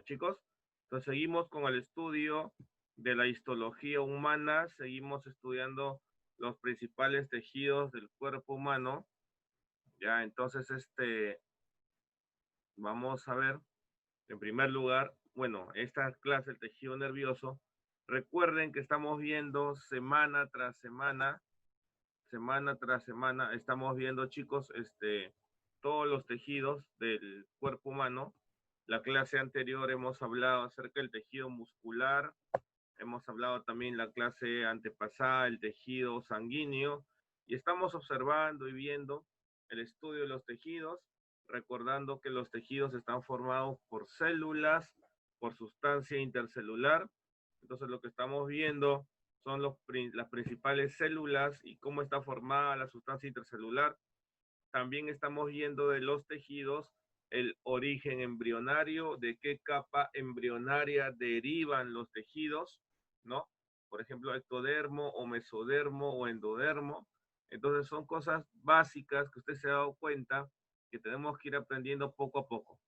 ¿Ya, chicos? Entonces seguimos con el estudio de la histología humana, seguimos estudiando los principales tejidos del cuerpo humano. Ya, entonces vamos a ver, en primer lugar, bueno, esta clase, el tejido nervioso. Recuerden que estamos viendo semana tras semana, estamos viendo, chicos, todos los tejidos del cuerpo humano. La clase anterior hemos hablado acerca del tejido muscular, hemos hablado también la clase antepasada, el tejido sanguíneo, y estamos observando y viendo el estudio de los tejidos, recordando que los tejidos están formados por células, por sustancia intercelular. Entonces lo que estamos viendo son las principales células y cómo está formada la sustancia intercelular. También estamos viendo de los tejidos el origen embrionario, de qué capa embrionaria derivan los tejidos, ¿no? Por ejemplo, ectodermo o mesodermo o endodermo. Entonces son cosas básicas que usted se ha dado cuenta que tenemos que ir aprendiendo poco a poco.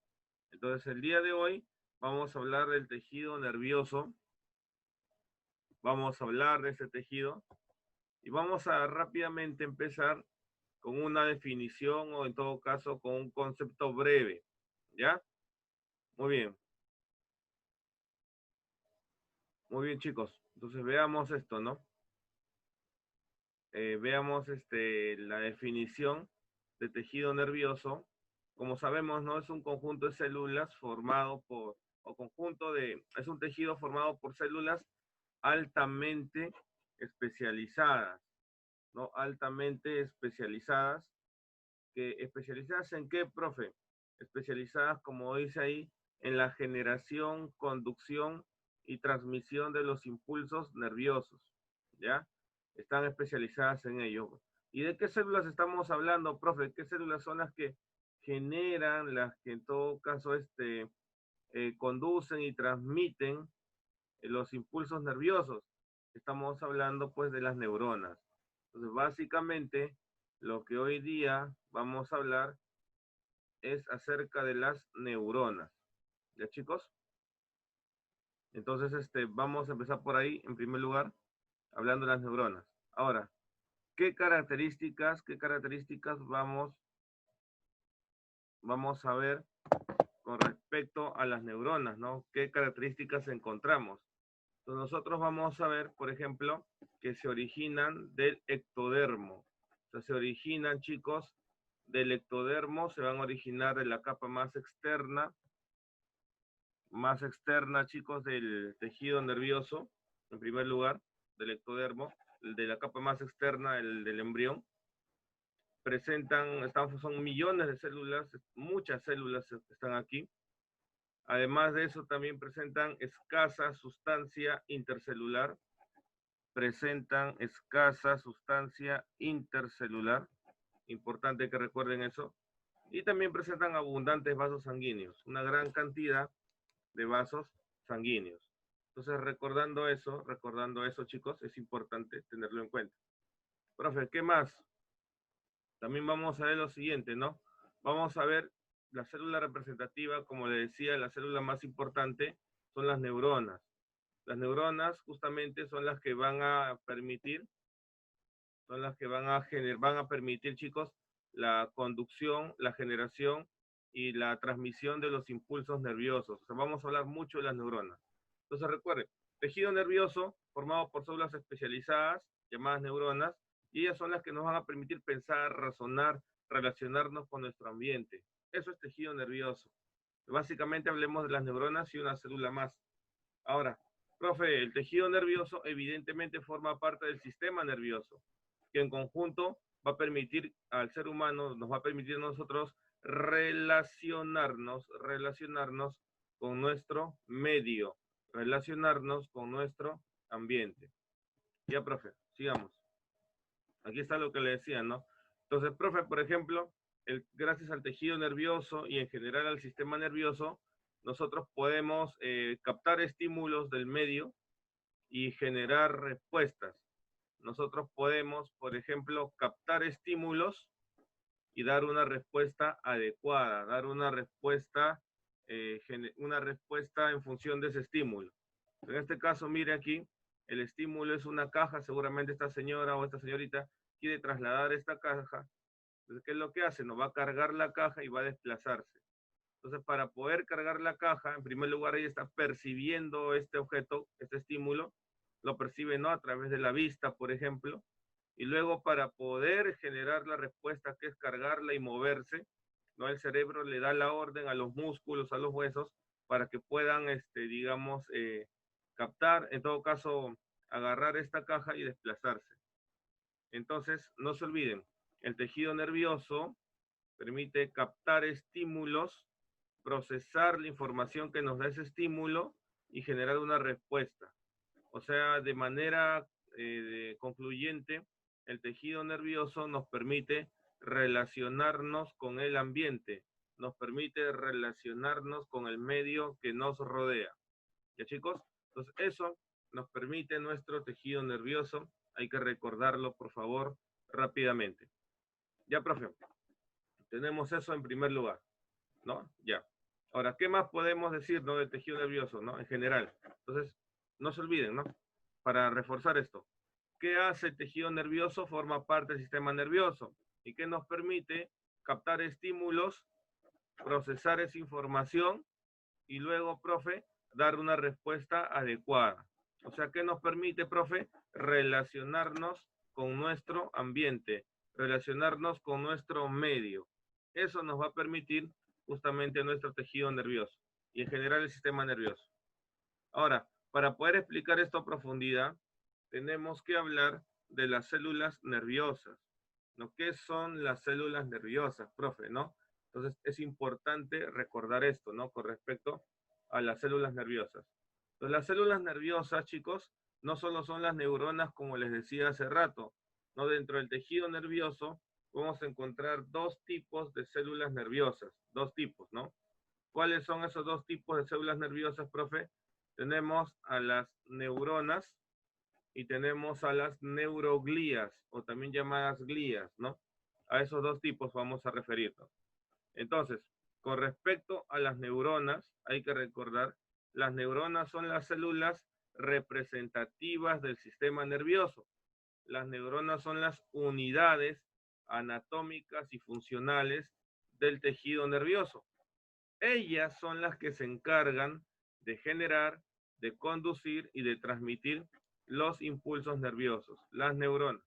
Entonces el día de hoy vamos a hablar del tejido nervioso, vamos a hablar de ese tejido y vamos a rápidamente empezar con una definición o en todo caso con un concepto breve, ¿ya? Muy bien, muy bien, chicos. Entonces veamos esto, ¿no? Veamos la definición de tejido nervioso. Como sabemos, ¿no? Es un conjunto de células formado por, o conjunto de, es un tejido formado por células altamente especializadas, ¿no? Altamente especializadas. ¿Especializadas en qué, profe? Especializadas, como dice ahí, en la generación, conducción y transmisión de los impulsos nerviosos, ¿ya? Están especializadas en ello. ¿Y de qué células estamos hablando, profe? ¿Qué células son las que generan, las que en todo caso conducen y transmiten los impulsos nerviosos? Estamos hablando pues de las neuronas. Entonces, básicamente, lo que hoy día vamos a hablar es acerca de las neuronas. ¿Ya, chicos? Entonces, vamos a empezar por ahí, en primer lugar, hablando de las neuronas. Ahora, ¿qué características vamos a ver con respecto a las neuronas, ¿no? ¿Qué características encontramos? Entonces, nosotros vamos a ver, por ejemplo, que se originan del ectodermo. O sea, se originan, chicos, del ectodermo, se van a originar de la capa más externa, chicos, del tejido nervioso, en primer lugar, del ectodermo, de la capa más externa del embrión. Son millones de células, muchas células están aquí. Además de eso, también presentan escasa sustancia intercelular, importante que recuerden eso, y también presentan abundantes vasos sanguíneos, una gran cantidad de vasos sanguíneos. Entonces, recordando eso, chicos, es importante tenerlo en cuenta. Profe, ¿qué más? También vamos a ver lo siguiente, ¿no? Vamos a ver la célula representativa, como le decía, la célula más importante son las neuronas. Las neuronas justamente son las que van a permitir, van a permitir, chicos, la conducción, la generación y la transmisión de los impulsos nerviosos. O sea, vamos a hablar mucho de las neuronas. Entonces recuerden, tejido nervioso formado por células especializadas, llamadas neuronas, y ellas son las que nos van a permitir pensar, razonar, relacionarnos con nuestro ambiente. Eso es tejido nervioso. Básicamente hablemos de las neuronas y una célula más. Ahora, profe, el tejido nervioso evidentemente forma parte del sistema nervioso, que en conjunto va a permitir al ser humano, nos va a permitir a nosotros relacionarnos con nuestro medio, relacionarnos con nuestro ambiente. Ya, profe, sigamos. Aquí está lo que le decía, ¿no? Entonces, profe, por ejemplo, gracias al tejido nervioso y en general al sistema nervioso, nosotros podemos captar estímulos del medio y generar respuestas. Nosotros podemos, por ejemplo, captar estímulos y dar una respuesta adecuada, dar una respuesta una respuesta en función de ese estímulo. En este caso, mire aquí, el estímulo es una caja, seguramente esta señora o esta señorita quiere trasladar esta caja. Entonces, ¿qué es lo que hace? Nos va a cargar la caja y va a desplazarse. Entonces, para poder cargar la caja, en primer lugar, ella está percibiendo este objeto, este estímulo, lo percibe, ¿no? A través de la vista, por ejemplo, y luego para poder generar la respuesta, que es cargarla y moverse, ¿no? El cerebro le da la orden a los músculos, a los huesos, para que puedan, digamos, captar, en todo caso, agarrar esta caja y desplazarse. Entonces, no se olviden, el tejido nervioso permite captar estímulos, procesar la información que nos da ese estímulo y generar una respuesta. O sea, de manera concluyente, el tejido nervioso nos permite relacionarnos con el ambiente, nos permite relacionarnos con el medio que nos rodea. ¿Ya, chicos? Entonces, eso nos permite nuestro tejido nervioso. Hay que recordarlo, por favor, rápidamente. Ya, profe. Tenemos eso en primer lugar, ¿no? Ya. Ahora, ¿qué más podemos decir, ¿no? Del tejido nervioso, ¿no? En general. Entonces, no se olviden, ¿no? Para reforzar esto. ¿Qué hace el tejido nervioso? Forma parte del sistema nervioso. ¿Y qué nos permite? Captar estímulos, procesar esa información y luego, profe, dar una respuesta adecuada. O sea, ¿qué nos permite, profe? Relacionarnos con nuestro ambiente, relacionarnos con nuestro medio. Eso nos va a permitir justamente nuestro tejido nervioso y en general el sistema nervioso. Ahora, para poder explicar esto a profundidad, tenemos que hablar de las células nerviosas, ¿no? ¿Qué son las células nerviosas, profe, no? Entonces, es importante recordar esto, ¿no? Con respecto a las células nerviosas. Entonces, las células nerviosas, chicos, no solo son las neuronas, como les decía hace rato, ¿no? Dentro del tejido nervioso vamos a encontrar dos tipos de células nerviosas, dos tipos, ¿no? ¿Cuáles son esos dos tipos de células nerviosas, profe? Tenemos a las neuronas y tenemos a las neuroglías, o también llamadas glías, ¿no? A esos dos tipos vamos a referirnos. Entonces, con respecto a las neuronas, hay que recordar, las neuronas son las células representativas del sistema nervioso. Las neuronas son las unidades anatómicas y funcionales del tejido nervioso. Ellas son las que se encargan de generar, de conducir y de transmitir los impulsos nerviosos. Las neuronas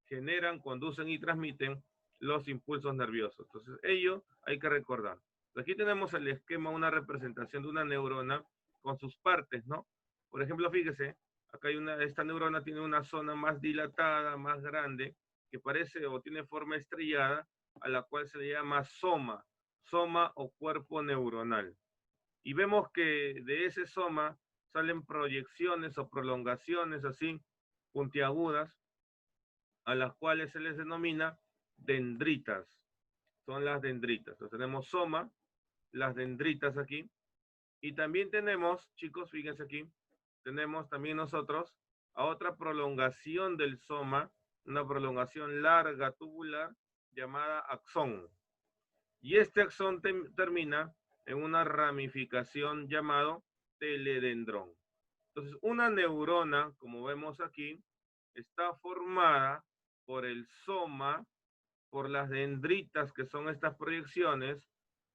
generan, conducen y transmiten los impulsos nerviosos. Entonces, ello hay que recordar. Aquí tenemos el esquema, una representación de una neurona con sus partes, ¿no? Por ejemplo, fíjese, acá hay esta neurona tiene una zona más dilatada, más grande, que parece o tiene forma estrellada, a la cual se le llama soma, soma o cuerpo neuronal. Y vemos que de ese soma salen proyecciones o prolongaciones así, puntiagudas, a las cuales se les denomina dendritas. Son las dendritas. Entonces tenemos soma, las dendritas aquí. Y también tenemos, chicos, fíjense aquí, tenemos también nosotros a otra prolongación del soma, una prolongación larga tubular llamada axón. Y este axón termina en una ramificación llamado teledendrón. Entonces, una neurona, como vemos aquí, está formada por el soma, por las dendritas, que son estas proyecciones,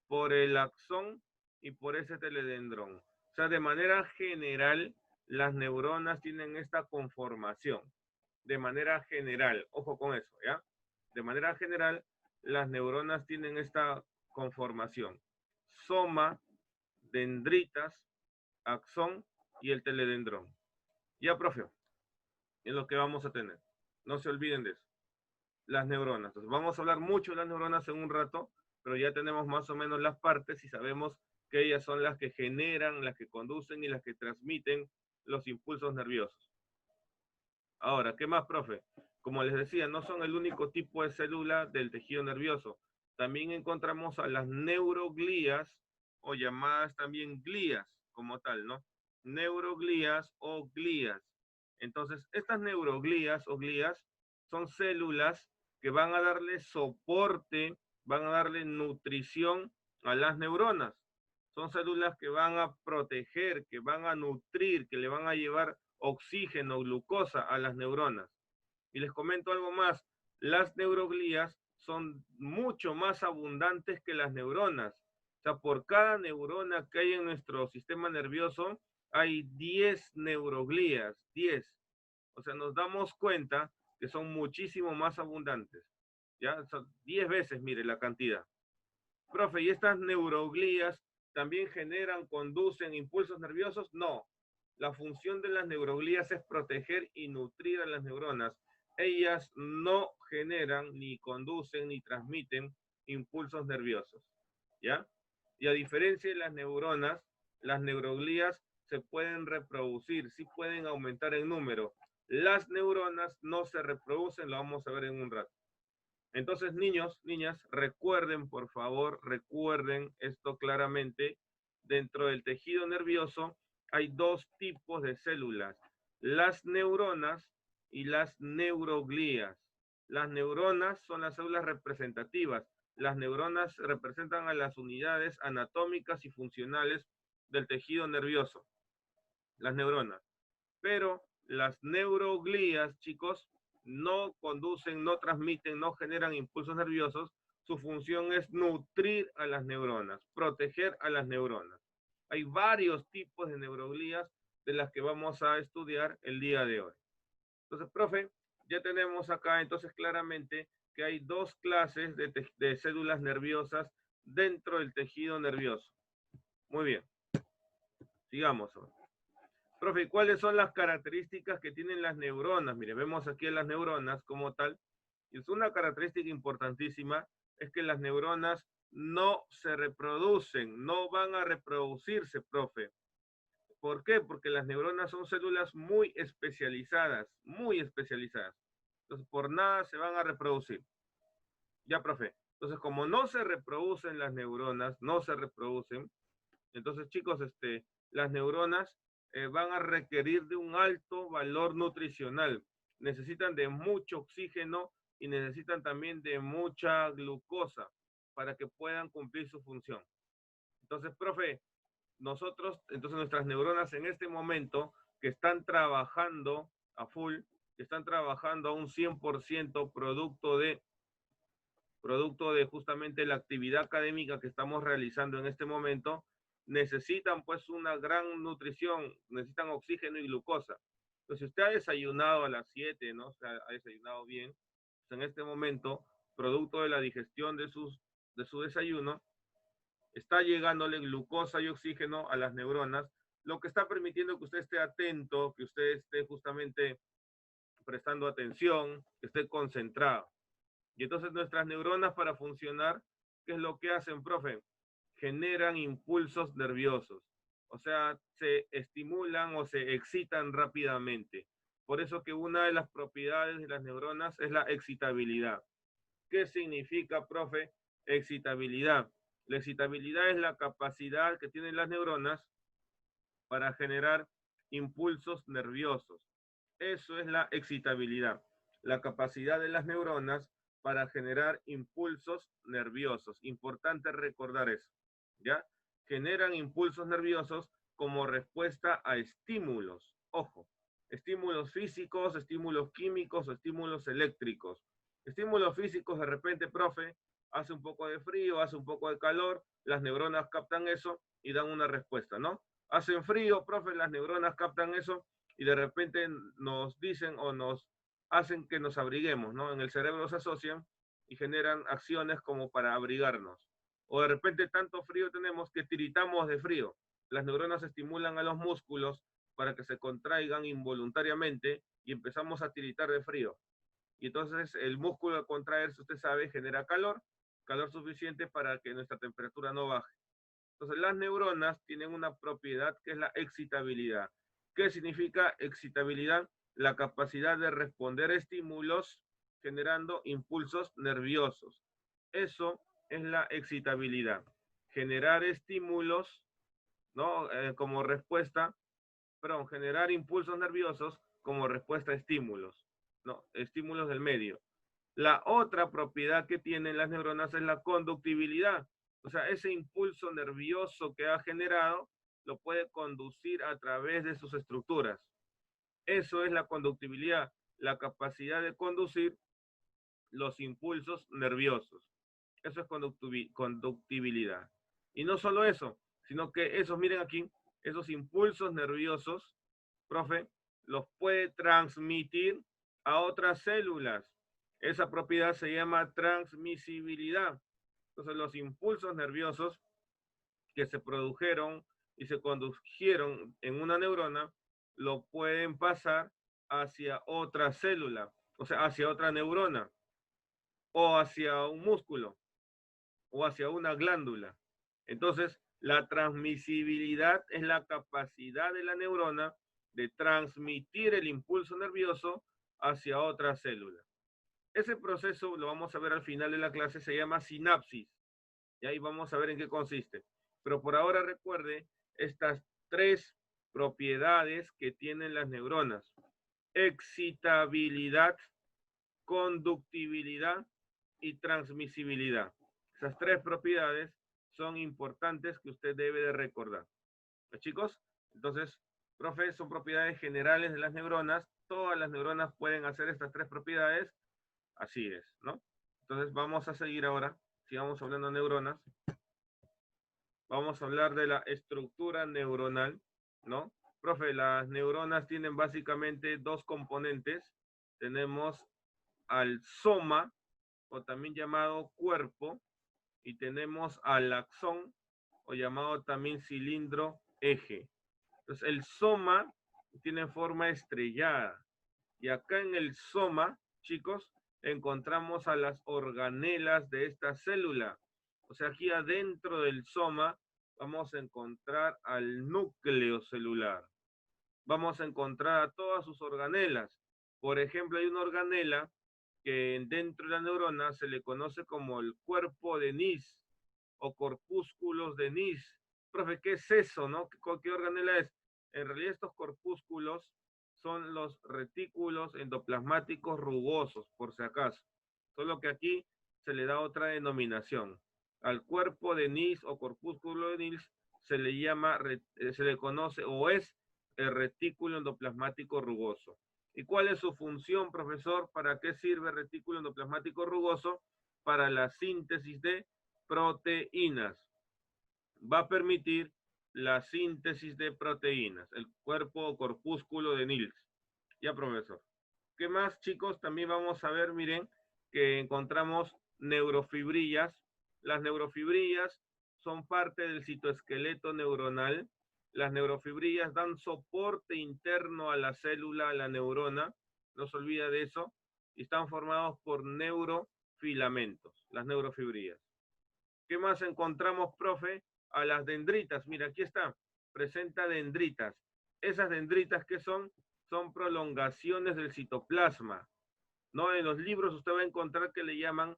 por el axón y por ese teledendrón. O sea, de manera general, las neuronas tienen esta conformación. De manera general, ojo con eso, ¿ya? De manera general, las neuronas tienen esta conformación. Soma, dendritas, axón y el teledendrón. Ya, profe, es lo que vamos a tener. No se olviden de eso. Las neuronas. Entonces, vamos a hablar mucho de las neuronas en un rato, pero ya tenemos más o menos las partes y sabemos que ellas son las que generan, las que conducen y las que transmiten los impulsos nerviosos. Ahora, ¿qué más, profe? Como les decía, no son el único tipo de célula del tejido nervioso. También encontramos a las neuroglías o llamadas también glías como tal, ¿no? Neuroglías o glías. Entonces, estas neuroglías o glías son células que van a darle soporte, van a darle nutrición a las neuronas. Son células que van a proteger, que van a nutrir, que le van a llevar oxígeno, glucosa a las neuronas. Y les comento algo más, las neuroglías son mucho más abundantes que las neuronas. O sea, por cada neurona que hay en nuestro sistema nervioso, hay 10 neuroglías, 10. O sea, nos damos cuenta que son muchísimo más abundantes. Ya, son 10 veces, mire, la cantidad. Profe, ¿y estas neuroglías también generan, conducen impulsos nerviosos? No. La función de las neuroglías es proteger y nutrir a las neuronas. Ellas no generan, ni conducen, ni transmiten impulsos nerviosos. ¿Ya? Y a diferencia de las neuronas, las neuroglías se pueden reproducir, sí pueden aumentar en número. Las neuronas no se reproducen, lo vamos a ver en un rato. Entonces, niños, niñas, recuerden, por favor, recuerden esto claramente. Dentro del tejido nervioso hay dos tipos de células, las neuronas y las neuroglías. Las neuronas son las células representativas. Las neuronas representan a las unidades anatómicas y funcionales del tejido nervioso, las neuronas. Pero las neuroglías, chicos, no conducen, no transmiten, no generan impulsos nerviosos. Su función es nutrir a las neuronas, proteger a las neuronas. Hay varios tipos de neuroglías de las que vamos a estudiar el día de hoy. Entonces, profe, ya tenemos acá entonces claramente que hay dos clases de células nerviosas dentro del tejido nervioso. Muy bien, sigamos ahora. Profe, ¿cuáles son las características que tienen las neuronas? Mire, vemos aquí las neuronas como tal. Y es una característica importantísima, es que las neuronas no se reproducen, no van a reproducirse, profe. ¿Por qué? Porque las neuronas son células muy especializadas, muy especializadas. Entonces, por nada se van a reproducir. Ya, profe. Entonces, como no se reproducen las neuronas, no se reproducen, entonces, chicos, las neuronas van a requerir de un alto valor nutricional. Necesitan de mucho oxígeno y necesitan también de mucha glucosa para que puedan cumplir su función. Entonces, profe, entonces nuestras neuronas en este momento que están trabajando a full, que están trabajando a un 100% producto de justamente la actividad académica que estamos realizando en este momento, necesitan pues una gran nutrición, necesitan oxígeno y glucosa. Entonces, si usted ha desayunado a las 7, ¿no? O sea, ha desayunado bien, pues en este momento, producto de la digestión de su desayuno, está llegándole glucosa y oxígeno a las neuronas, lo que está permitiendo que usted esté atento, que usted esté justamente prestando atención, que esté concentrado. Y entonces nuestras neuronas para funcionar, ¿qué es lo que hacen, profe? Generan impulsos nerviosos. O sea, se estimulan o se excitan rápidamente. Por eso que una de las propiedades de las neuronas es la excitabilidad. ¿Qué significa, profe? Excitabilidad. La excitabilidad es la capacidad que tienen las neuronas para generar impulsos nerviosos. Eso es la excitabilidad. La capacidad de las neuronas para generar impulsos nerviosos. Importante recordar eso, ¿ya? Generan impulsos nerviosos como respuesta a estímulos. Ojo, estímulos físicos, estímulos químicos o estímulos eléctricos. Estímulos físicos, de repente, profe, hace un poco de frío, hace un poco de calor, las neuronas captan eso y dan una respuesta, ¿no? Hacen frío, profe, las neuronas captan eso y de repente nos dicen o nos hacen que nos abriguemos, ¿no? En el cerebro se asocian y generan acciones como para abrigarnos. O de repente tanto frío tenemos que tiritamos de frío. Las neuronas estimulan a los músculos para que se contraigan involuntariamente y empezamos a tiritar de frío. Y entonces el músculo al contraerse, usted sabe, genera calor, calor suficiente para que nuestra temperatura no baje. Entonces las neuronas tienen una propiedad que es la excitabilidad. ¿Qué significa excitabilidad? La capacidad de responder a estímulos generando impulsos nerviosos. Eso es la excitabilidad. Generar estímulos, ¿no? Como respuesta, perdón, generar impulsos nerviosos como respuesta a estímulos, ¿no? Estímulos del medio. La otra propiedad que tienen las neuronas es la conductibilidad. O sea, ese impulso nervioso que ha generado lo puede conducir a través de sus estructuras. Eso es la conductibilidad, la capacidad de conducir los impulsos nerviosos. Eso es conductibilidad. Y no solo eso, sino que esos, miren aquí, esos impulsos nerviosos, profe, los puede transmitir a otras células. Esa propiedad se llama transmisibilidad. Entonces, los impulsos nerviosos que se produjeron y se condujeron en una neurona, lo pueden pasar hacia otra célula, o sea, hacia otra neurona, o hacia un músculo, o hacia una glándula. Entonces, la transmisibilidad es la capacidad de la neurona de transmitir el impulso nervioso hacia otra célula. Ese proceso, lo vamos a ver al final de la clase, se llama sinapsis. Y ahí vamos a ver en qué consiste. Pero por ahora recuerde estas tres propiedades que tienen las neuronas: excitabilidad, conductibilidad y transmisibilidad. Esas tres propiedades son importantes que usted debe de recordar. ¿Los chicos? Entonces, profe, son propiedades generales de las neuronas. Todas las neuronas pueden hacer estas tres propiedades. Así es, ¿no? Entonces, vamos a seguir ahora. Sigamos hablando de neuronas. Vamos a hablar de la estructura neuronal, ¿no? Profe, las neuronas tienen básicamente dos componentes. Tenemos al soma, o también llamado cuerpo, y tenemos al axón, o llamado también cilindro eje. Entonces, el soma tiene forma estrellada. Y acá en el soma, chicos, encontramos a las organelas de esta célula. O sea, aquí adentro del soma vamos a encontrar al núcleo celular. Vamos a encontrar a todas sus organelas. Por ejemplo, hay una organela que dentro de la neurona se le conoce como el cuerpo de Nys o corpúsculos de Nys. Profe, ¿qué es eso, no? ¿Qué organela es? En realidad estos corpúsculos son los retículos endoplasmáticos rugosos, por si acaso. Solo que aquí se le da otra denominación. Al cuerpo de Nys o corpúsculo de Nys se le llama, se le conoce o es el retículo endoplasmático rugoso. ¿Y cuál es su función, profesor? ¿Para qué sirve el retículo endoplasmático rugoso? Para la síntesis de proteínas. Va a permitir la síntesis de proteínas, el cuerpo o corpúsculo de Nils. Ya, profesor. ¿Qué más, chicos? También vamos a ver, miren, que encontramos neurofibrillas. Las neurofibrillas son parte del citoesqueleto neuronal. Las neurofibrillas dan soporte interno a la célula, a la neurona. No se olvida de eso. Y están formados por neurofilamentos, las neurofibrillas. ¿Qué más encontramos, profe? A las dendritas. Mira, aquí está. Presenta dendritas. Esas dendritas, ¿qué son? Son prolongaciones del citoplasma. ¿No? En los libros usted va a encontrar que le llaman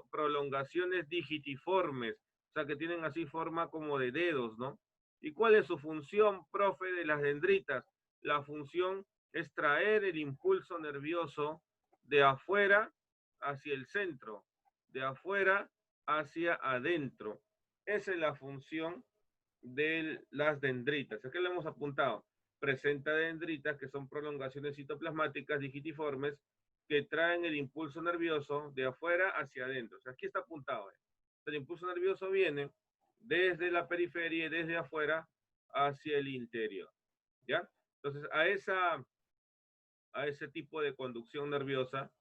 prolongaciones digitiformes. O sea, que tienen así forma como de dedos, ¿no? ¿Y cuál es su función, profe, de las dendritas? La función es traer el impulso nervioso de afuera hacia el centro, de afuera hacia adentro. Esa es la función de las dendritas. Aquí lo hemos apuntado. Presenta dendritas, que son prolongaciones citoplasmáticas digitiformes que traen el impulso nervioso de afuera hacia adentro. O sea, aquí está apuntado. El impulso nervioso viene desde la periferia y desde afuera hacia el interior. ¿Ya? Entonces, a ese tipo de conducción nerviosa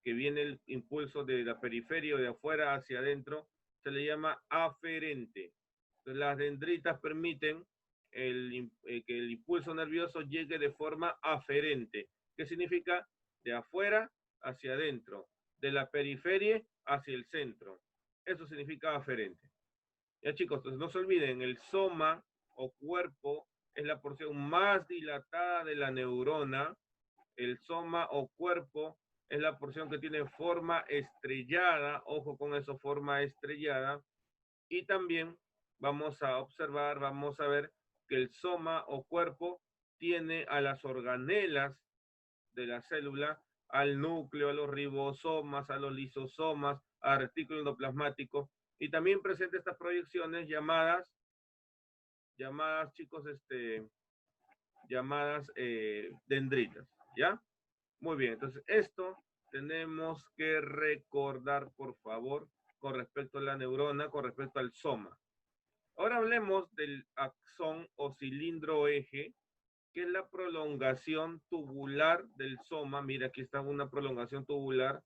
que viene el impulso de la periferia o de afuera hacia adentro, se le llama aferente. Entonces, las dendritas permiten que el impulso nervioso llegue de forma aferente. ¿Qué significa? De afuera hacia adentro, de la periferia hacia el centro. Eso significa aferente. Ya, chicos, entonces no se olviden, el soma o cuerpo es la porción más dilatada de la neurona. El soma o cuerpo es la porción que tiene forma estrellada, ojo con eso, forma estrellada. Y también vamos a observar, vamos a ver que el soma o cuerpo tiene a las organelas de la célula, al núcleo, a los ribosomas, a los lisosomas, al retículo endoplasmático. Y también presenta estas proyecciones llamadas chicos, llamadas dendritas, ¿ya? Muy bien, entonces esto tenemos que recordar, por favor, con respecto a la neurona, con respecto al soma. Ahora hablemos del axón o cilindro eje, que es la prolongación tubular del soma. Mira, aquí está una prolongación tubular,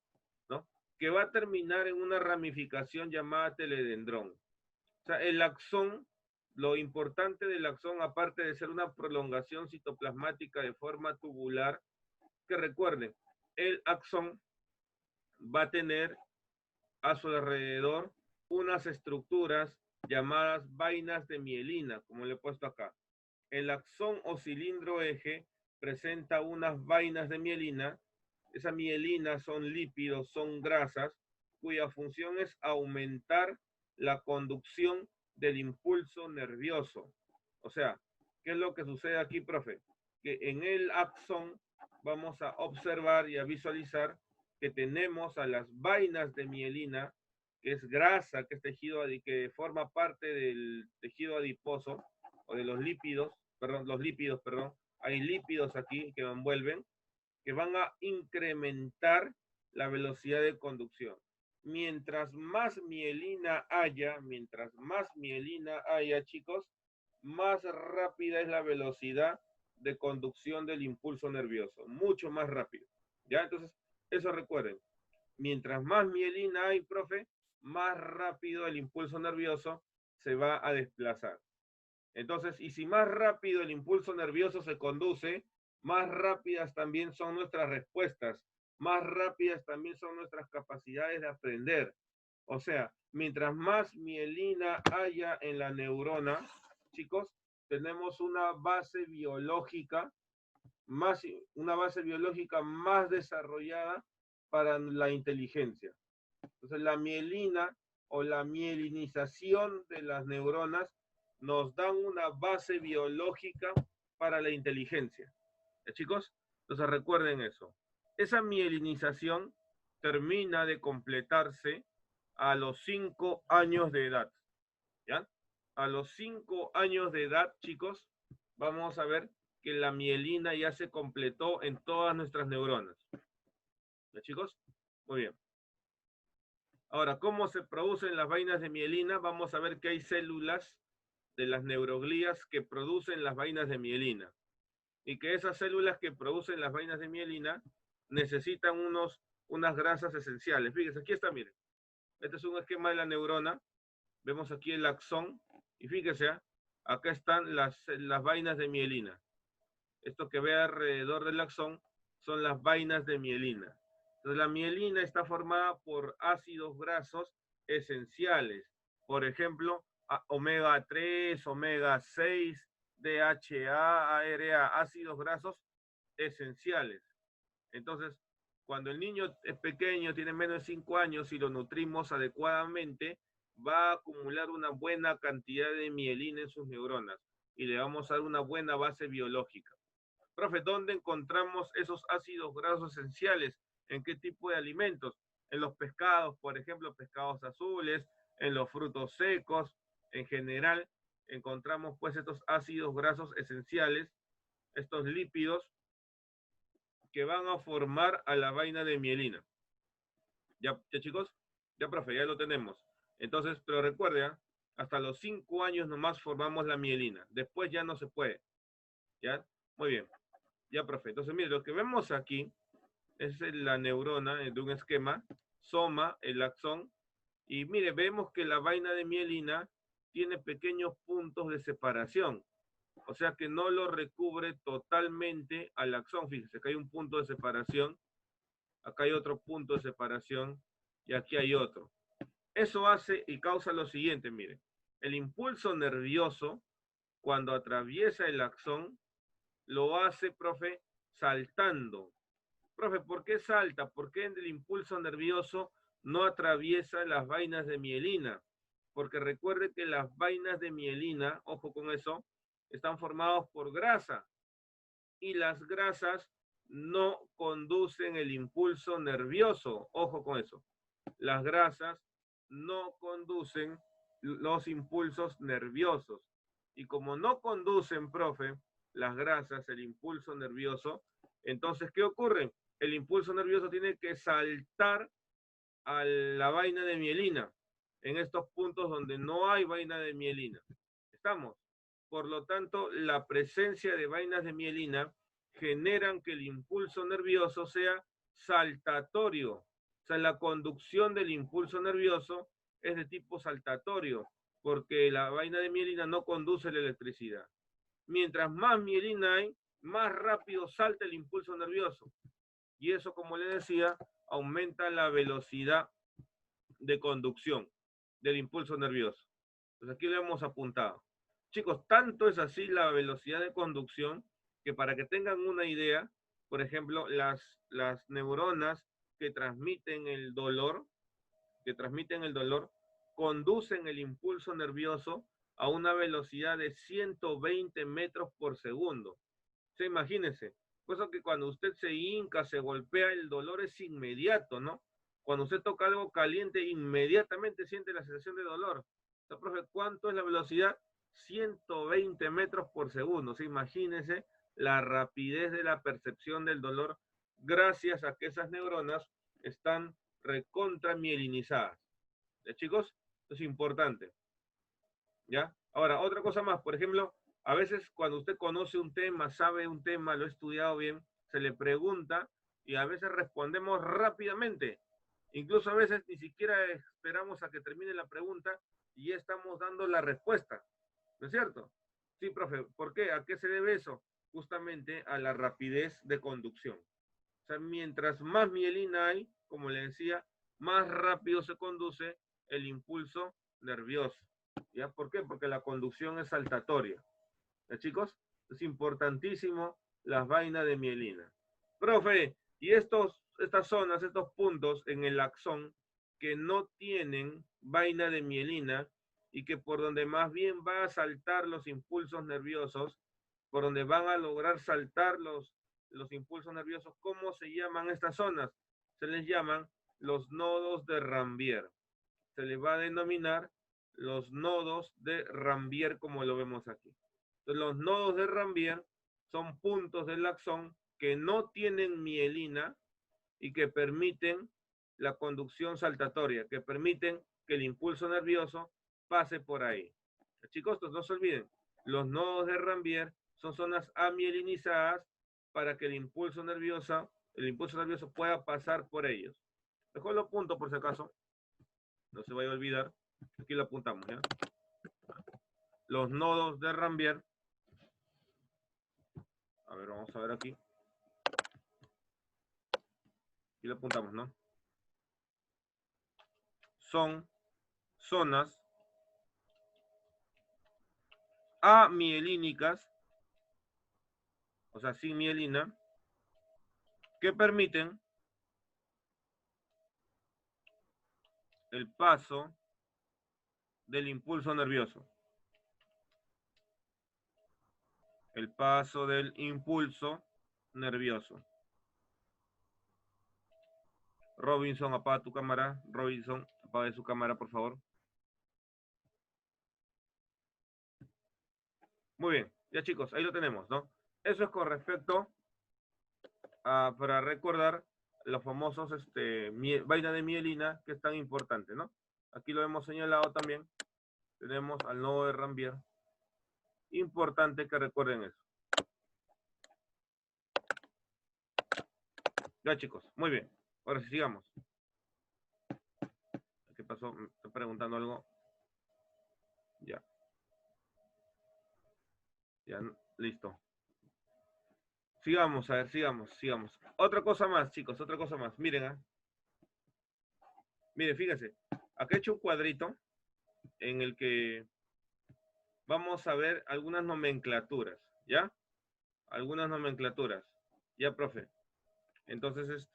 ¿no? Que va a terminar en una ramificación llamada teledendrón. O sea, el axón, lo importante del axón, aparte de ser una prolongación citoplasmática de forma tubular, que recuerden, el axón va a tener a su alrededor unas estructuras llamadas vainas de mielina, como le he puesto acá. El axón o cilindro eje presenta unas vainas de mielina. Esa mielina son lípidos, son grasas, cuya función es aumentar la conducción del impulso nervioso. O sea, ¿qué es lo que sucede aquí, profe? Que en el axón vamos a observar y a visualizar que tenemos a las vainas de mielina, que es grasa, que es tejido que forma parte del tejido adiposo o de los lípidos, perdón, hay lípidos aquí que envuelven, que van a incrementar la velocidad de conducción. Mientras más mielina haya, chicos, más rápida es la velocidad de conducción del impulso nervioso, mucho más rápido. ¿Ya? Entonces, eso recuerden. Mientras más mielina hay, profe, más rápido el impulso nervioso se va a desplazar. Entonces, y si más rápido el impulso nervioso se conduce, más rápidas también son nuestras respuestas, más rápidas también son nuestras capacidades de aprender. O sea, mientras más mielina haya en la neurona, chicos, tenemos una base biológica más desarrollada para la inteligencia. Entonces, la mielina o la mielinización de las neuronas nos dan una base biológica para la inteligencia. ¿Ya, chicos? Entonces recuerden eso. Esa mielinización termina de completarse a los 5 años de edad. ¿Ya? A los 5 años de edad, chicos, vamos a ver que la mielina ya se completó en todas nuestras neuronas. ¿Ya, chicos? Muy bien. Ahora, ¿cómo se producen las vainas de mielina? Vamos a ver que hay células de las neuroglías que producen las vainas de mielina. Y que esas células que producen las vainas de mielina necesitan unas grasas esenciales. Fíjense, aquí está, miren. Este es un esquema de la neurona. Vemos aquí el axón. Y fíjense, acá están las vainas de mielina. Esto que ve alrededor del axón son las vainas de mielina. Entonces, la mielina está formada por ácidos grasos esenciales. Por ejemplo, omega 3, omega 6, DHA, ARA, ácidos grasos esenciales. Entonces, cuando el niño es pequeño, tiene menos de 5 años, y lo nutrimos adecuadamente, va a acumular una buena cantidad de mielina en sus neuronas y le vamos a dar una buena base biológica. Profe, ¿dónde encontramos esos ácidos grasos esenciales? ¿En qué tipo de alimentos? En los pescados, por ejemplo, pescados azules, en los frutos secos, en general, encontramos pues estos ácidos grasos esenciales, estos lípidos que van a formar a la vaina de mielina. ¿Ya, chicos? Ya, profe, ya lo tenemos. Entonces, pero recuerde, hasta los 5 años nomás formamos la mielina. Después ya no se puede. ¿Ya? Muy bien. Ya, profe. Entonces, mire, lo que vemos aquí es la neurona de un esquema, soma, el axón, y mire, vemos que la vaina de mielina tiene pequeños puntos de separación, o sea que no lo recubre totalmente al axón. Fíjense que hay un punto de separación, acá hay otro punto de separación, y aquí hay otro. Eso hace y causa lo siguiente, mire, el impulso nervioso, cuando atraviesa el axón, lo hace, profe, saltando. Profe, ¿por qué salta? ¿Por qué el impulso nervioso no atraviesa las vainas de mielina? Porque recuerde que las vainas de mielina, ojo con eso, están formadas por grasa. Y las grasas no conducen el impulso nervioso. Ojo con eso. Las grasas no conducen los impulsos nerviosos. Y como no conducen, profe, las grasas, el impulso nervioso, entonces, ¿qué ocurre? El impulso nervioso tiene que saltar a la vaina de mielina, en estos puntos donde no hay vaina de mielina. ¿Estamos? Por lo tanto, la presencia de vainas de mielina generan que el impulso nervioso sea saltatorio. O sea, la conducción del impulso nervioso es de tipo saltatorio, porque la vaina de mielina no conduce la electricidad. Mientras más mielina hay, más rápido salta el impulso nervioso. Y eso, como le decía, aumenta la velocidad de conducción del impulso nervioso. Pues aquí lo hemos apuntado. Chicos, tanto es así la velocidad de conducción que para que tengan una idea, por ejemplo, las neuronas que transmiten el dolor, conducen el impulso nervioso a una velocidad de 120 metros por segundo. O sea, imagínense, cosa que cuando usted se hinca, se golpea, el dolor es inmediato, ¿no? Cuando usted toca algo caliente, inmediatamente siente la sensación de dolor. O sea, profe, ¿cuánto es la velocidad? 120 metros por segundo. O sea, imagínense la rapidez de la percepción del dolor gracias a que esas neuronas están recontra mielinizadas. ¿Ya, chicos? Esto es importante. ¿Ya? Ahora, otra cosa más, por ejemplo, a veces cuando usted conoce un tema, sabe un tema, lo ha estudiado bien, se le pregunta y a veces respondemos rápidamente. Incluso a veces ni siquiera esperamos a que termine la pregunta y ya estamos dando la respuesta. ¿No es cierto? Sí, profe, ¿por qué? ¿A qué se debe eso? Justamente a la rapidez de conducción. O sea, mientras más mielina hay, como le decía, más rápido se conduce el impulso nervioso. ¿Ya? ¿Por qué? Porque la conducción es saltatoria. ¿Ya, chicos? Es importantísimo las vainas de mielina. Profe, y estas zonas, estos puntos en el axón que no tienen vaina de mielina y que por donde más bien va a saltar los impulsos nerviosos, por donde van a lograr saltar los impulsos nerviosos, ¿cómo se llaman estas zonas? Se les llaman los nodos de Rambier. Se les va a denominar los nodos de Rambier como lo vemos aquí. Entonces, los nodos de Rambier son puntos del axón que no tienen mielina y que permiten la conducción saltatoria, que permiten que el impulso nervioso pase por ahí. Chicos, no se olviden, los nodos de Rambier son zonas amielinizadas para que el impulso nervioso pueda pasar por ellos. Dejo los puntos por si acaso, no se vaya a olvidar. Aquí lo apuntamos, ¿ya? Los nodos de Rambier. A ver, vamos a ver aquí. Aquí lo apuntamos, ¿no? Son zonas amielínicas, o sea, sin mielina, que permiten el paso del impulso nervioso. El paso del impulso nervioso. Robinson, apaga tu cámara. Robinson, apague su cámara, por favor. Muy bien, ya chicos, ahí lo tenemos, ¿no? Eso es con respecto a, para recordar los famosos vaina de mielina, que es tan importante, ¿no? Aquí lo hemos señalado también. Tenemos al nodo de Rambier. Importante que recuerden eso. Ya chicos, muy bien. Ahora sí, sigamos. ¿Qué pasó? Me está preguntando algo. Ya. Ya, listo. Sigamos, a ver, sigamos. Otra cosa más, chicos, otra cosa más. Miren, miren, fíjense. Acá he hecho un cuadrito en el que vamos a ver algunas nomenclaturas, ¿ya? Algunas nomenclaturas. Ya, profe. Entonces,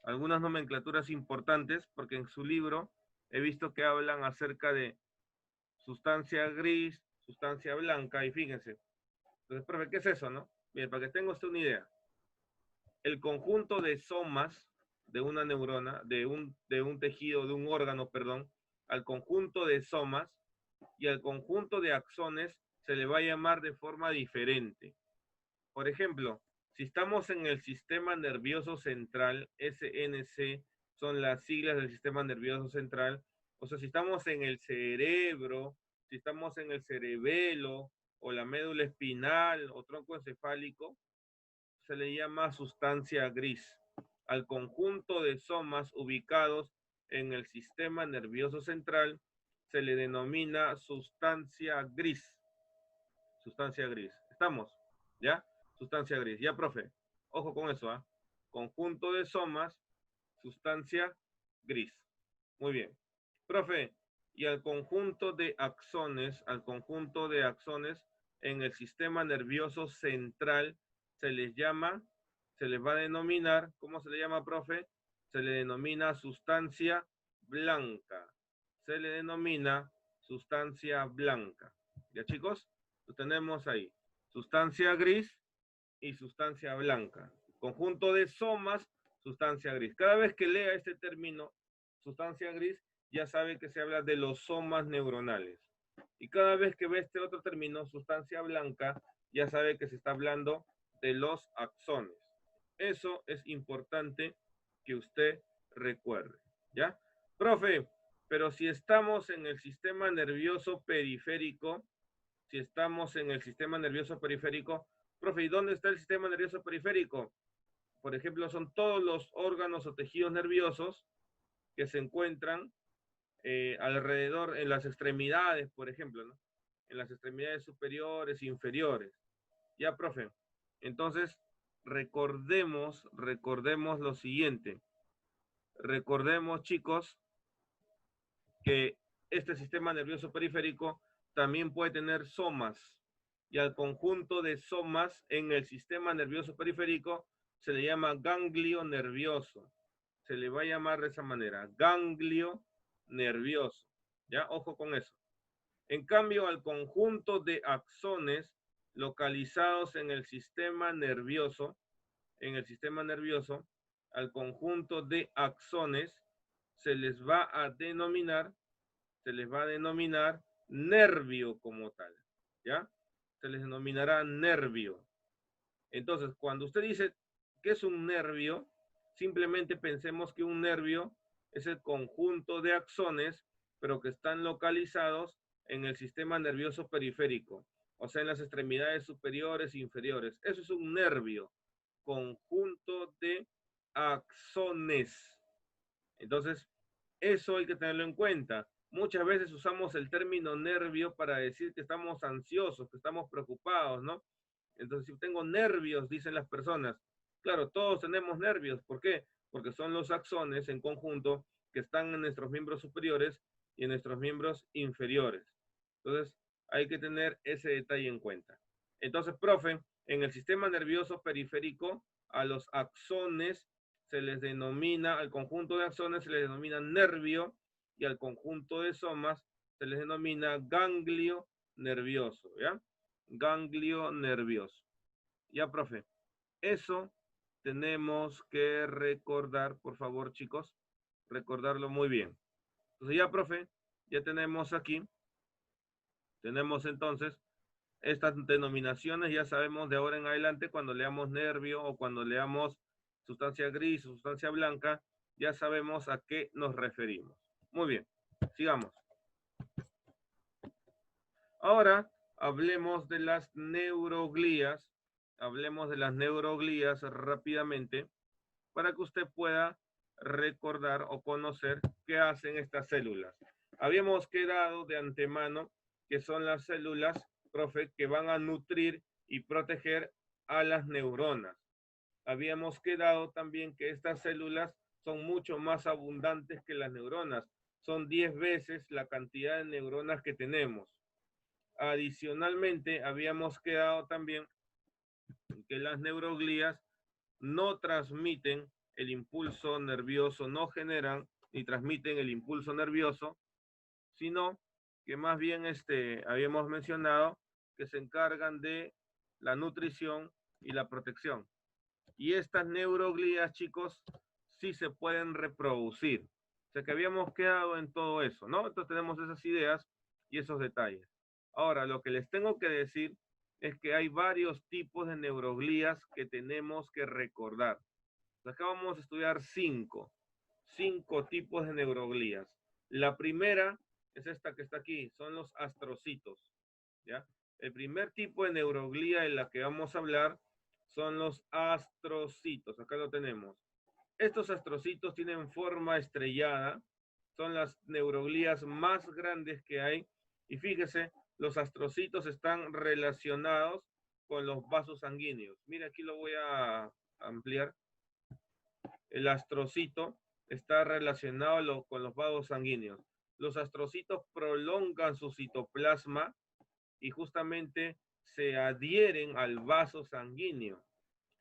algunas nomenclaturas importantes, porque en su libro he visto que hablan acerca de sustancia gris, sustancia blanca, y fíjense. Entonces, profe, ¿qué es eso, no? Bien, para que tenga usted una idea. El conjunto de somas de una neurona, de un tejido, de un órgano, perdón, al conjunto de somas y al conjunto de axones se le va a llamar de forma diferente. Por ejemplo, si estamos en el sistema nervioso central, SNC son las siglas del sistema nervioso central, o sea, si estamos en el cerebro, si estamos en el cerebelo, o la médula espinal, o tronco encefálico, se le llama sustancia gris. Al conjunto de somas ubicados en el sistema nervioso central se le denomina sustancia gris. Sustancia gris. ¿Estamos? ¿Ya? Sustancia gris. Ya, profe. Ojo con eso, ¿ah? Conjunto de somas, sustancia gris. Muy bien. Profe, y al conjunto de axones en el sistema nervioso central se les llama, se les va a denominar, ¿cómo se le llama, profe? Se le denomina sustancia blanca. Se le denomina sustancia blanca. ¿Ya, chicos? Lo tenemos ahí. Sustancia gris y sustancia blanca. Conjunto de somas, sustancia gris. Cada vez que lea este término, sustancia gris, ya sabe que se habla de los somas neuronales. Y cada vez que ve este otro término, sustancia blanca, ya sabe que se está hablando de los axones. Eso es importante que usted recuerde. ¿Ya? Profe, pero si estamos en el sistema nervioso periférico, profe, ¿y dónde está el sistema nervioso periférico? Por ejemplo, son todos los órganos o tejidos nerviosos que se encuentran alrededor, en las extremidades, por ejemplo, ¿no? En las extremidades superiores e inferiores. Ya, profe. Entonces, recordemos lo siguiente. Recordemos, chicos, que este sistema nervioso periférico también puede tener somas. Y al conjunto de somas en el sistema nervioso periférico se le llama ganglio nervioso. Se le va a llamar de esa manera, ganglio nervioso. ¿Ya? Ojo con eso. En cambio, al conjunto de axones localizados en el sistema nervioso, al conjunto de axones se les va a denominar nervio como tal. ¿Ya? Se les denominará nervio. Entonces, cuando usted dice que es un nervio, simplemente pensemos que un nervio es el conjunto de axones, pero que están localizados en el sistema nervioso periférico, o sea, en las extremidades superiores e inferiores. Eso es un nervio, conjunto de axones. Entonces, eso hay que tenerlo en cuenta. Muchas veces usamos el término nervio para decir que estamos ansiosos, que estamos preocupados, ¿no? Entonces, si tengo nervios, dicen las personas. Claro, todos tenemos nervios. ¿Por qué? Porque son los axones en conjunto que están en nuestros miembros superiores y en nuestros miembros inferiores. Entonces, hay que tener ese detalle en cuenta. Entonces, profe, en el sistema nervioso periférico, a los axones se les denomina, al conjunto de axones se les denomina nervio y al conjunto de somas se les denomina ganglio nervioso, ¿ya? Ganglio nervioso. Ya, profe. Eso tenemos que recordar, por favor, chicos. Recordarlo muy bien. Entonces ya, profe, ya tenemos aquí. Tenemos entonces estas denominaciones. Ya sabemos de ahora en adelante cuando leamos nervio o cuando leamos sustancia gris o sustancia blanca, ya sabemos a qué nos referimos. Muy bien, sigamos. Ahora hablemos de las neuroglías. Hablemos de las neuroglías rápidamente para que usted pueda recordar o conocer qué hacen estas células. Habíamos quedado de antemano que son las células, profe, que van a nutrir y proteger a las neuronas. Habíamos quedado también que estas células son mucho más abundantes que las neuronas. Son 10 veces la cantidad de neuronas que tenemos. Adicionalmente, habíamos quedado también que las neuroglías no transmiten el impulso nervioso, no generan ni transmiten el impulso nervioso, sino que más bien habíamos mencionado que se encargan de la nutrición y la protección. Y estas neuroglías, chicos, sí se pueden reproducir. O sea que habíamos quedado en todo eso, ¿no? Entonces tenemos esas ideas y esos detalles. Ahora, lo que les tengo que decir es que hay varios tipos de neuroglías que tenemos que recordar. Acá vamos a estudiar cinco tipos de neuroglías. La primera es esta que está aquí, son los astrocitos, ¿ya? El primer tipo de neuroglía en la que vamos a hablar son los astrocitos. Acá lo tenemos. Estos astrocitos tienen forma estrellada, son las neuroglías más grandes que hay. Y fíjese, los astrocitos están relacionados con los vasos sanguíneos. Mira, aquí lo voy a ampliar. El astrocito está relacionado con los vasos sanguíneos. Los astrocitos prolongan su citoplasma y justamente se adhieren al vaso sanguíneo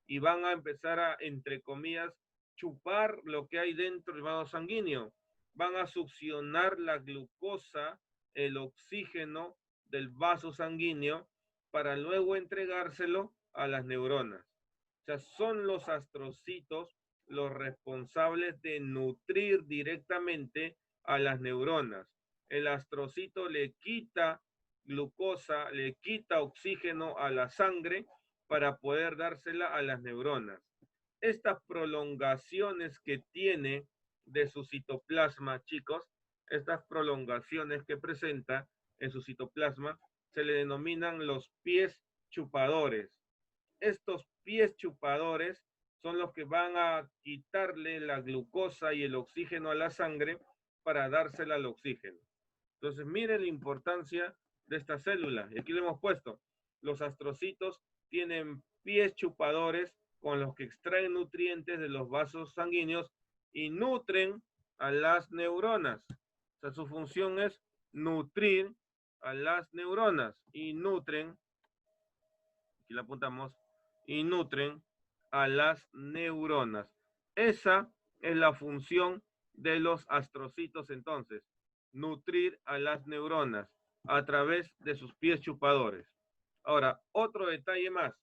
y van a empezar a, entre comillas, chupar lo que hay dentro del vaso sanguíneo. Van a succionar la glucosa, el oxígeno del vaso sanguíneo para luego entregárselo a las neuronas. O sea, son los astrocitos los responsables de nutrir directamente a las neuronas. El astrocito le quita glucosa, le quita oxígeno a la sangre para poder dársela a las neuronas. Estas prolongaciones que tiene de su citoplasma, chicos, estas prolongaciones que presenta en su citoplasma, se le denominan los pies chupadores. Estos pies chupadores son los que van a quitarle la glucosa y el oxígeno a la sangre para dársela al oxígeno. Entonces, miren la importancia de esta célula. Y aquí le hemos puesto, los astrocitos tienen pies chupadores con los que extraen nutrientes de los vasos sanguíneos y nutren a las neuronas. O sea, su función es nutrir a las neuronas y nutren, aquí la apuntamos, y nutren a las neuronas. Esa es la función de los astrocitos entonces, nutrir a las neuronas a través de sus pies chupadores. Ahora, otro detalle más.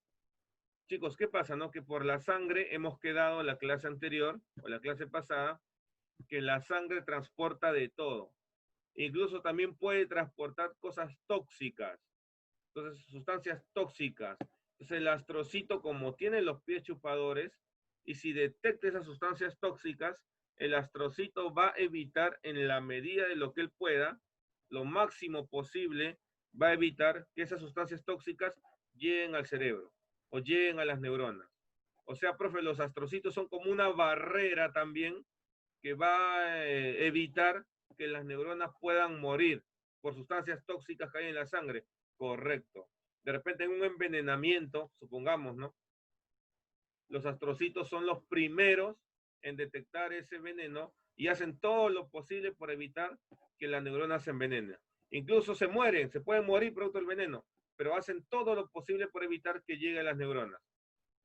Chicos, ¿qué pasa? No? Que por la sangre hemos quedado en la clase anterior o la clase pasada que la sangre transporta de todo. Incluso también puede transportar cosas tóxicas. Entonces, sustancias tóxicas. Entonces, el astrocito, como tiene los pies chupadores, y si detecta esas sustancias tóxicas, el astrocito va a evitar en la medida de lo que él pueda, lo máximo posible, va a evitar que esas sustancias tóxicas lleguen al cerebro o lleguen a las neuronas. O sea, profe, los astrocitos son como una barrera también que va a evitar que las neuronas puedan morir por sustancias tóxicas que hay en la sangre. Correcto. De repente en un envenenamiento, supongamos, ¿no? Los astrocitos son los primeros en detectar ese veneno y hacen todo lo posible por evitar que la neurona se envenene. Incluso se mueren, se pueden morir producto del veneno, pero hacen todo lo posible por evitar que llegue a las neuronas.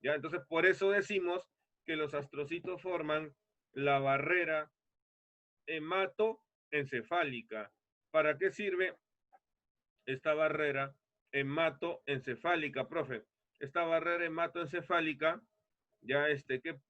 ¿Ya? Entonces, por eso decimos que los astrocitos forman la barrera hematoencefálica. ¿Para qué sirve esta barrera hematoencefálica, profe? Esta barrera hematoencefálica, ya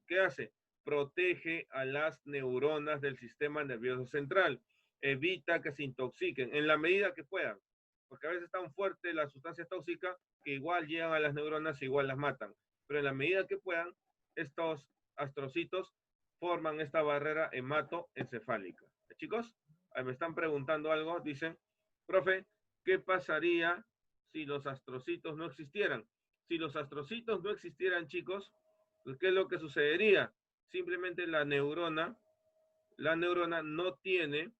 ¿qué hace? Protege a las neuronas del sistema nervioso central, evita que se intoxiquen en la medida que puedan, porque a veces es tan fuerte la sustancia tóxica que igual llegan a las neuronas e igual las matan, pero en la medida que puedan, estos astrocitos forman esta barrera hematoencefálica. Chicos, ahí me están preguntando algo, dicen, profe, ¿qué pasaría si los astrocitos no existieran? Si los astrocitos no existieran, chicos, pues, ¿qué es lo que sucedería? Simplemente la neurona no tiene,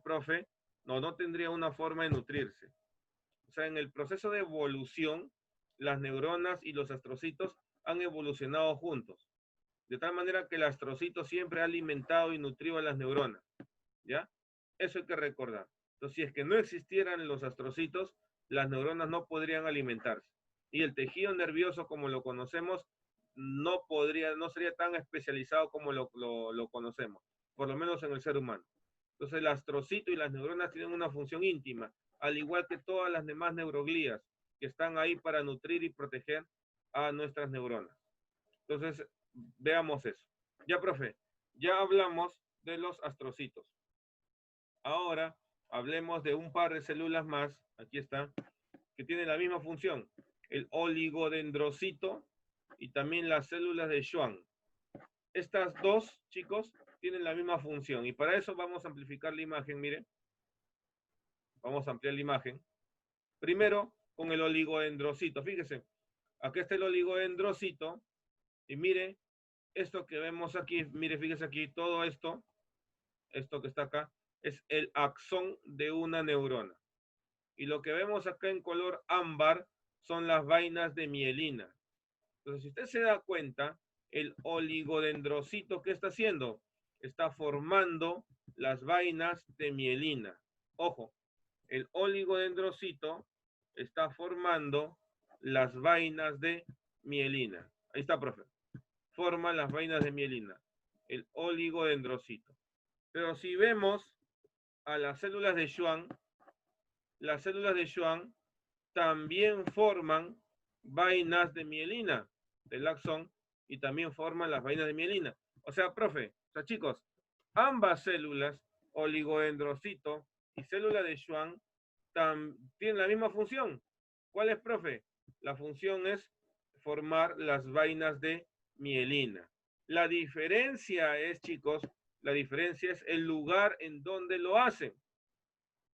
profe, no tendría una forma de nutrirse. O sea, en el proceso de evolución, las neuronas y los astrocitos han evolucionado juntos. De tal manera que el astrocito siempre ha alimentado y nutrido a las neuronas. ¿Ya? Eso hay que recordar. Entonces, si es que no existieran los astrocitos, las neuronas no podrían alimentarse. Y el tejido nervioso, como lo conocemos, no sería tan especializado como lo conocemos, por lo menos en el ser humano. Entonces, el astrocito y las neuronas tienen una función íntima, al igual que todas las demás neuroglías que están ahí para nutrir y proteger a nuestras neuronas. Entonces, veamos eso. Ya, profe, ya hablamos de los astrocitos. Ahora hablemos de un par de células más, aquí está, que tienen la misma función, el oligodendrocito y también las células de Schwann. Estas dos, chicos, tienen la misma función y para eso vamos a amplificar la imagen, miren. Vamos a ampliar la imagen. Primero, con el oligodendrocito. Fíjese, aquí está el oligodendrocito y mire, esto que vemos aquí, mire, fíjese aquí, todo esto que está acá, es el axón de una neurona. Y lo que vemos acá en color ámbar son las vainas de mielina. Entonces, si usted se da cuenta, el oligodendrocito, ¿qué está haciendo? Está formando las vainas de mielina. Ojo, el oligodendrocito está formando las vainas de mielina. Ahí está, profe. Forma las vainas de mielina. El oligodendrocito. Pero si vemos a las células de Schwann también forman vainas de mielina del axón y también forman las vainas de mielina. O sea, profe, o sea, chicos, ambas células, oligodendrocito y célula de Schwann, tienen la misma función. ¿Cuál es, profe? La función es formar las vainas de mielina. La diferencia es, chicos, la diferencia es el lugar en donde lo hacen.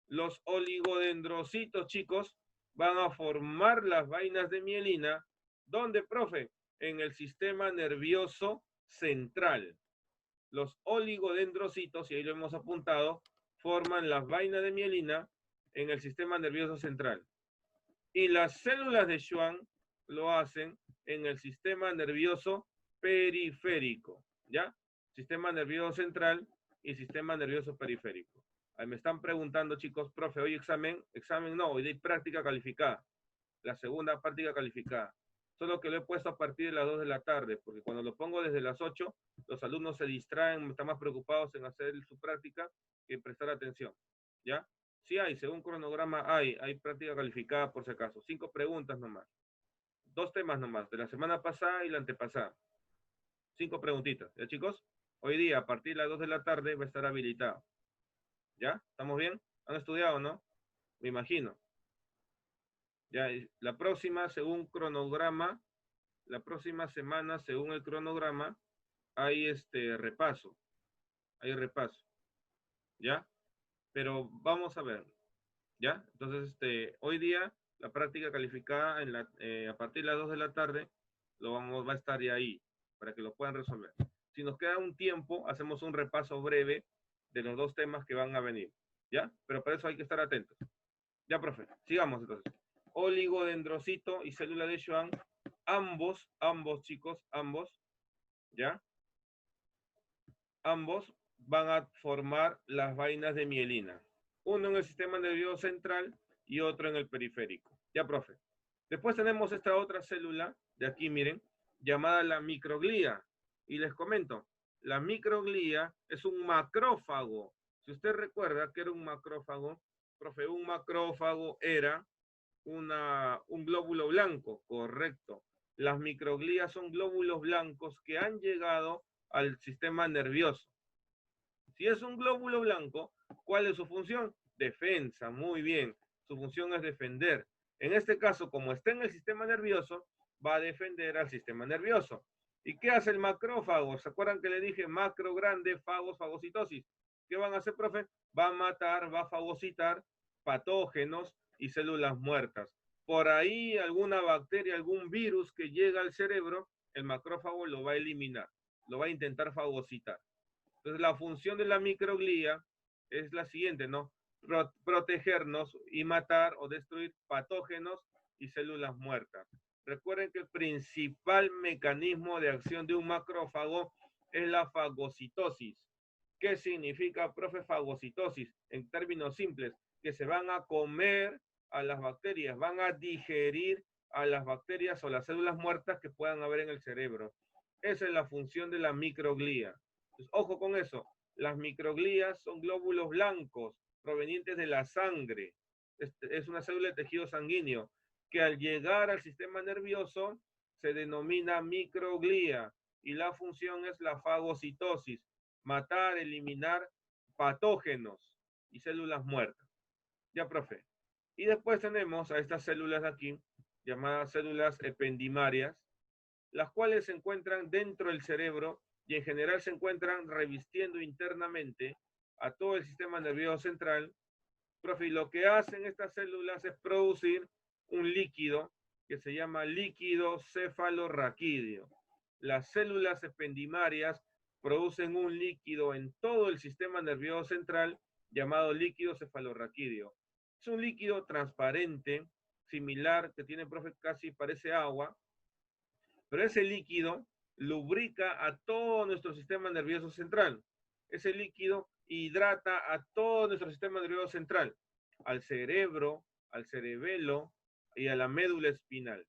Los oligodendrocitos, chicos, van a formar las vainas de mielina. ¿Dónde, profe? En el sistema nervioso central. Los oligodendrocitos, y ahí lo hemos apuntado, forman las vainas de mielina en el sistema nervioso central. Y las células de Schwann lo hacen en el sistema nervioso periférico, ¿ya? Sistema nervioso central y sistema nervioso periférico. Ahí me están preguntando, chicos, profe, hoy examen no, hoy hay práctica calificada, la segunda práctica calificada. Solo que lo he puesto a partir de las 2 de la tarde, porque cuando lo pongo desde las 8, los alumnos se distraen, están más preocupados en hacer su práctica que en prestar atención, ¿ya? Sí hay, según cronograma hay práctica calificada por si acaso. 5 preguntas nomás. 2 temas nomás, de la semana pasada y la antepasada. 5 preguntitas, ¿ya, chicos? Hoy día, a partir de las 2 de la tarde, va a estar habilitado. ¿Ya? ¿Estamos bien? ¿Han estudiado, no? Me imagino. Ya, la próxima, según cronograma, la próxima semana, según el cronograma, hay repaso. Hay repaso. ¿Ya? Pero vamos a ver. ¿Ya? Entonces, hoy día, la práctica calificada a partir de las 2 de la tarde, va a estar ya ahí, para que lo puedan resolver. Si nos queda un tiempo, hacemos un repaso breve de los 2 temas que van a venir. ¿Ya? Pero para eso hay que estar atentos. Ya, profe, sigamos entonces. Oligodendrocito y célula de Schwann, ambos chicos, ¿ya? Ambos van a formar las vainas de mielina. Uno en el sistema nervioso central y otro en el periférico. Ya, profe. Después tenemos esta otra célula, de aquí, miren, llamada la microglía. Y les comento, la microglía es un macrófago. Si usted recuerda que era un macrófago, profe, un macrófago era un glóbulo blanco, correcto. Las microglías son glóbulos blancos que han llegado al sistema nervioso. Si es un glóbulo blanco, ¿cuál es su función? Defensa, muy bien. Su función es defender. En este caso, como está en el sistema nervioso, va a defender al sistema nervioso. ¿Y qué hace el macrófago? ¿Se acuerdan que le dije macro grande, fagos, fagocitosis? ¿Qué van a hacer, profe? Va a matar, va a fagocitar patógenos y células muertas. Por ahí alguna bacteria, algún virus que llega al cerebro, el macrófago lo va a eliminar, lo va a intentar fagocitar. Entonces la función de la microglía es la siguiente, ¿no? Protegernos y matar o destruir patógenos y células muertas. Recuerden que el principal mecanismo de acción de un macrófago es la fagocitosis. ¿Qué significa, profe, fagocitosis? En términos simples, que se van a comer a las bacterias, van a digerir a las bacterias o las células muertas que puedan haber en el cerebro. Esa es la función de la microglía. Entonces, ojo con eso. Las microglías son glóbulos blancos provenientes de la sangre. Es una célula de tejido sanguíneo que al llegar al sistema nervioso se denomina microglía y la función es la fagocitosis, matar, eliminar patógenos y células muertas. Ya, profe. Y después tenemos a estas células de aquí, llamadas células ependimarias, las cuales se encuentran dentro del cerebro y en general se encuentran revistiendo internamente a todo el sistema nervioso central. Profe, y lo que hacen estas células es producir un líquido que se llama líquido cefalorraquídeo. Las células ependimarias producen un líquido en todo el sistema nervioso central llamado líquido cefalorraquídeo. Es un líquido transparente, similar, que tiene, profe, casi parece agua, pero ese líquido lubrica a todo nuestro sistema nervioso central. Ese líquido hidrata a todo nuestro sistema nervioso central, al cerebro, al cerebelo y a la médula espinal.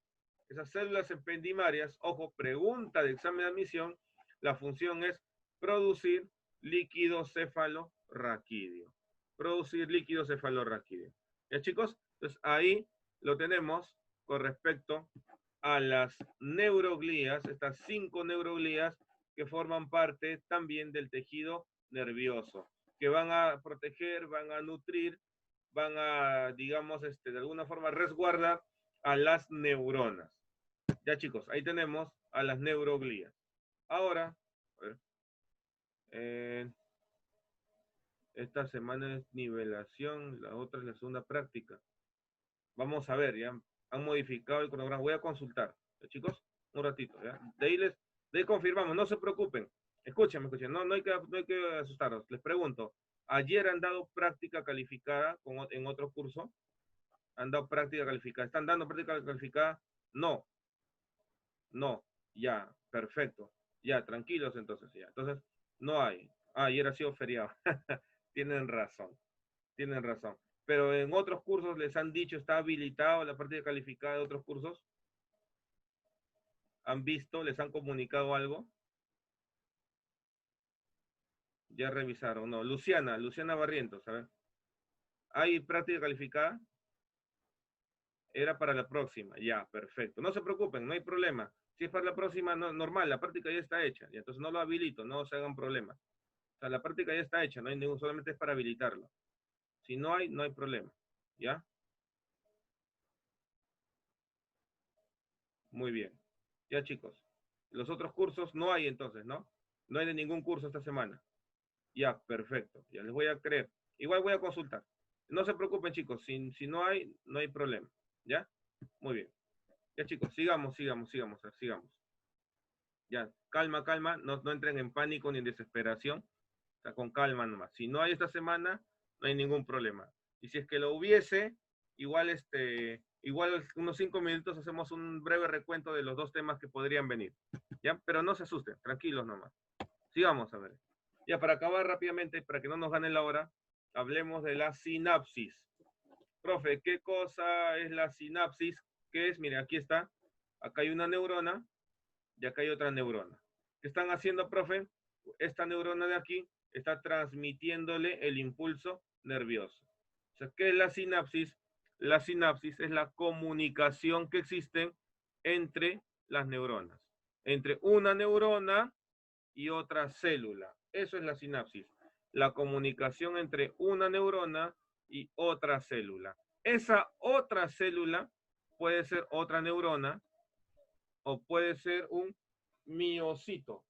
Esas células ependimarias, ojo, pregunta de examen de admisión, la función es producir líquido cefalorraquídeo. Producir líquido cefalorraquídeo. ¿Ya, chicos? Entonces ahí lo tenemos con respecto a las neuroglías, estas 5 neuroglías que forman parte también del tejido nervioso, que van a proteger, van a nutrir, van a, digamos, de alguna forma resguardar a las neuronas. Ya, chicos, ahí tenemos a las neuroglías. Ahora, a ver, esta semana es nivelación, la otra es la segunda práctica. Vamos a ver, ya han modificado el cronograma. Voy a consultar, ¿ya, chicos? Un ratito, ¿ya? De ahí confirmamos, no se preocupen. Escúchenme, no hay que asustarnos. Les pregunto, ¿ayer han dado práctica calificada en otro curso? ¿Han dado práctica calificada? ¿Están dando práctica calificada? No. No. Ya, perfecto. Ya, tranquilos entonces, ya. Entonces, no hay. Ayer ha sido feriado. Tienen razón. Tienen razón. Pero en otros cursos les han dicho, está habilitado la práctica calificada de otros cursos. ¿Han visto? ¿Les han comunicado algo? Ya revisaron. No, Luciana Barrientos, a ver. ¿Hay práctica calificada? Era para la próxima. Ya, perfecto. No se preocupen, no hay problema. Si es para la próxima, no, normal, la práctica ya está hecha. Y entonces no lo habilito, no se hagan problemas. O sea, la práctica ya está hecha, no hay ningún, solamente es para habilitarlo. Si no hay, no hay problema. ¿Ya? Muy bien. Ya, chicos. Los otros cursos no hay entonces, ¿no? No hay de ningún curso esta semana. Ya, perfecto. Ya les voy a creer. Igual voy a consultar. No se preocupen, chicos. Si no hay, no hay problema. ¿Ya? Muy bien. Ya, chicos, sigamos. Ya, calma. No entren en pánico ni en desesperación. O sea, con calma nomás. Si no hay esta semana, no hay ningún problema. Y si es que lo hubiese, igual unos 5 minutos hacemos un breve recuento de los dos temas que podrían venir. ¿Ya? Pero no se asusten, tranquilos nomás. Sigamos a ver. Ya, para acabar rápidamente, para que no nos gane la hora, hablemos de la sinapsis. Profe, ¿qué cosa es la sinapsis? ¿Qué es? Mire, aquí está. Acá hay una neurona y acá hay otra neurona. ¿Qué están haciendo, profe? Esta neurona de aquí está transmitiéndole el impulso nervioso. O sea, ¿qué es la sinapsis? La sinapsis es la comunicación que existe entre las neuronas. Entre una neurona y otra célula. Eso es la sinapsis. La comunicación entre una neurona y otra célula. Esa otra célula puede ser otra neurona o puede ser un miocito.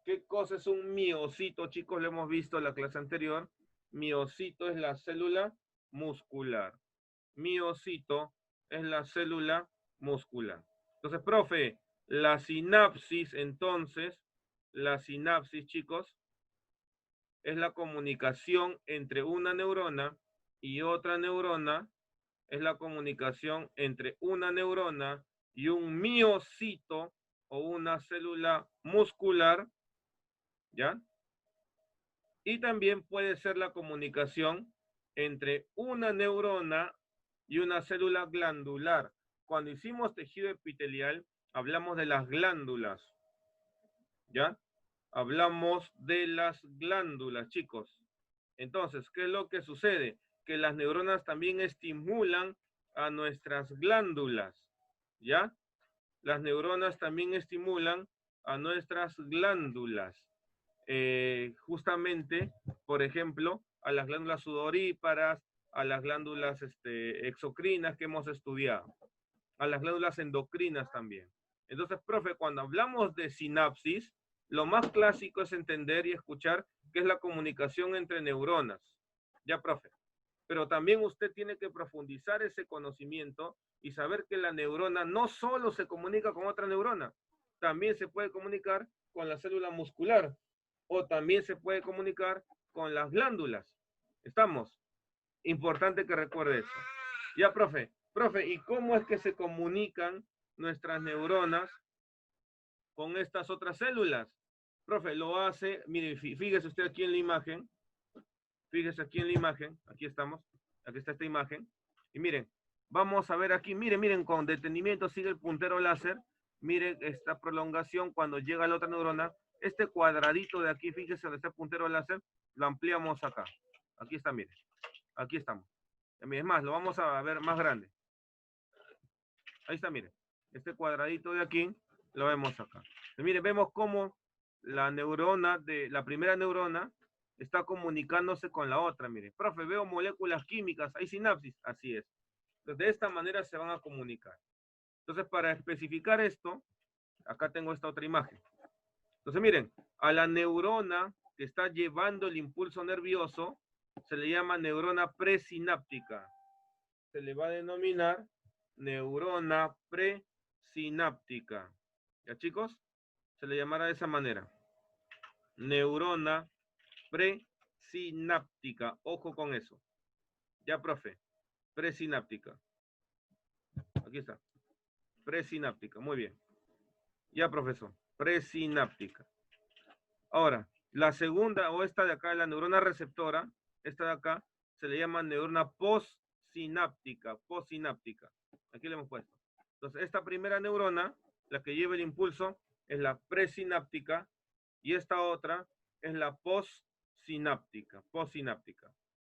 ¿Qué cosa es un miocito, chicos? Lo hemos visto en la clase anterior. Miocito es la célula muscular. Miocito es la célula muscular. Entonces, profe, la sinapsis, entonces, la sinapsis, chicos, es la comunicación entre una neurona y otra neurona, es la comunicación entre una neurona y un miocito o una célula muscular, ¿ya? Y también puede ser la comunicación entre una neurona y una célula glandular. Cuando hicimos tejido epitelial, hablamos de las glándulas, ¿ya? Hablamos de las glándulas, chicos. Entonces, ¿qué es lo que sucede? Que las neuronas también estimulan a nuestras glándulas, ¿ya? Las neuronas también estimulan a nuestras glándulas. Justamente, por ejemplo, a las glándulas sudoríparas, a las glándulas exocrinas que hemos estudiado, a las glándulas endocrinas también. Entonces, profe, cuando hablamos de sinapsis, lo más clásico es entender y escuchar qué es la comunicación entre neuronas. Ya, profe. Pero también usted tiene que profundizar ese conocimiento y saber que la neurona no solo se comunica con otra neurona, también se puede comunicar con la célula muscular o también se puede comunicar con las glándulas. ¿Estamos? Importante que recuerde eso. Ya, profe. Profe, ¿y cómo es que se comunican nuestras neuronas con estas otras células? Profe, lo hace, mire, fíjese usted aquí en la imagen. Fíjese aquí en la imagen. Aquí estamos. Aquí está esta imagen. Y miren, vamos a ver aquí. Miren, miren, con detenimiento sigue el puntero láser. Miren esta prolongación cuando llega a la otra neurona. Este cuadradito de aquí, fíjese donde está el puntero láser, lo ampliamos acá. Aquí está, miren. Aquí estamos. Es más, lo vamos a ver más grande. Ahí está, miren. Este cuadradito de aquí lo vemos acá. Y miren, vemos cómo la neurona la primera neurona está comunicándose con la otra. Miren, profe, veo moléculas químicas, hay sinapsis. Así es. Entonces, de esta manera se van a comunicar. Entonces, para especificar esto, acá tengo esta otra imagen. Entonces, miren, a la neurona que está llevando el impulso nervioso se le llama neurona presináptica. Se le va a denominar neurona presináptica. ¿Ya, chicos? Se le llamará de esa manera. Neurona presináptica. Ojo con eso. Ya, profe. Presináptica. Aquí está. Presináptica. Muy bien. Ya, profesor. Presináptica. Ahora, la segunda o esta de acá, la neurona receptora, esta de acá, se le llama neurona postsináptica. Postsináptica. Aquí le hemos puesto. Entonces, esta primera neurona, la que lleva el impulso, es la presináptica y esta otra es la postsináptica. Postsináptica.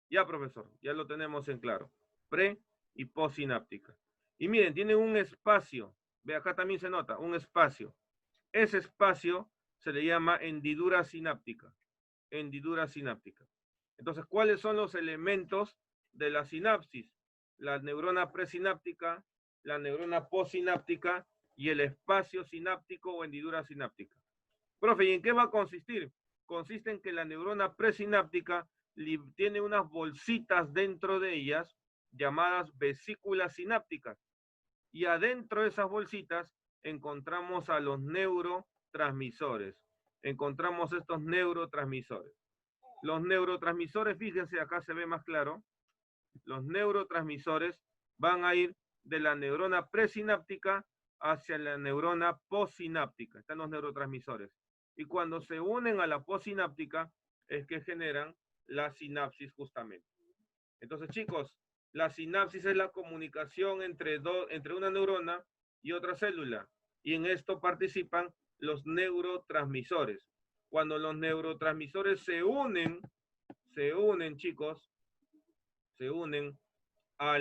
Ya, profesor, ya lo tenemos en claro. Pre y postsináptica. Y miren, tienen un espacio. Ve, acá también se nota, un espacio. Ese espacio se le llama hendidura sináptica. Hendidura sináptica. Entonces, ¿cuáles son los elementos de la sinapsis? La neurona presináptica, la neurona postsináptica y el espacio sináptico o hendidura sináptica. Profe, ¿y en qué va a consistir? Consiste en que la neurona presináptica tiene unas bolsitas dentro de ellas llamadas vesículas sinápticas. Y adentro de esas bolsitas encontramos a los neurotransmisores. Encontramos estos neurotransmisores. Los neurotransmisores, fíjense, acá se ve más claro, los neurotransmisores van a ir de la neurona presináptica hacia la neurona postsináptica. Están los neurotransmisores. Y cuando se unen a la postsináptica es que generan la sinapsis justamente. Entonces, chicos, la sinapsis es la comunicación entre una neurona y otra célula. Y en esto participan los neurotransmisores. Cuando los neurotransmisores se unen, chicos, se unen a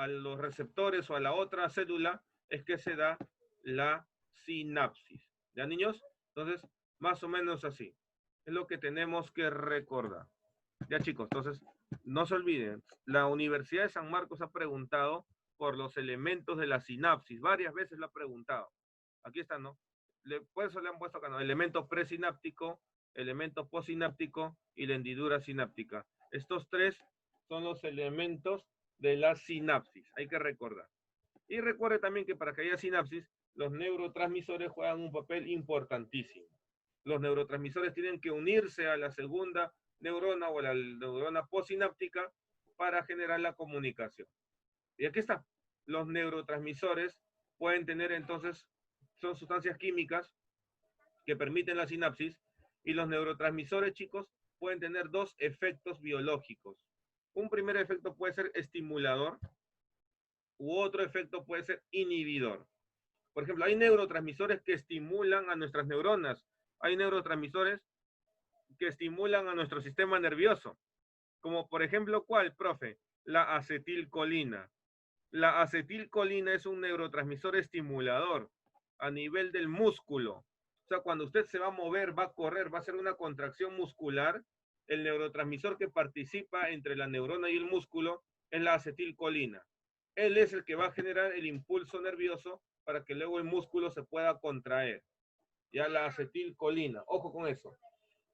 los receptores o a la otra célula, es que se da la sinapsis. ¿Ya, niños? Entonces, más o menos así. Es lo que tenemos que recordar. Ya, chicos, entonces, no se olviden, la Universidad de San Marcos ha preguntado por los elementos de la sinapsis. Varias veces lo ha preguntado. Aquí está, ¿no? Por eso le han puesto acá, ¿no? Elemento presináptico, elemento postsináptico y la hendidura sináptica. Estos tres son los elementos de la sinapsis. Hay que recordar. Y recuerde también que para que haya sinapsis, los neurotransmisores juegan un papel importantísimo. Los neurotransmisores tienen que unirse a la segunda neurona o a la neurona postsináptica para generar la comunicación. Y aquí está. Los neurotransmisores pueden tener entonces, son sustancias químicas que permiten la sinapsis, y los neurotransmisores, chicos, pueden tener dos efectos biológicos. Un primer efecto puede ser estimulador u otro efecto puede ser inhibidor. Por ejemplo, hay neurotransmisores que estimulan a nuestras neuronas. Hay neurotransmisores que estimulan a nuestro sistema nervioso. Como por ejemplo, ¿cuál, profe? La acetilcolina. La acetilcolina es un neurotransmisor estimulador. a nivel del músculo. O sea, cuando usted se va a mover, va a correr, va a hacer una contracción muscular, el neurotransmisor que participa entre la neurona y el músculo es la acetilcolina. Él es el que va a generar el impulso nervioso para que luego el músculo se pueda contraer. Ya la acetilcolina, ojo con eso.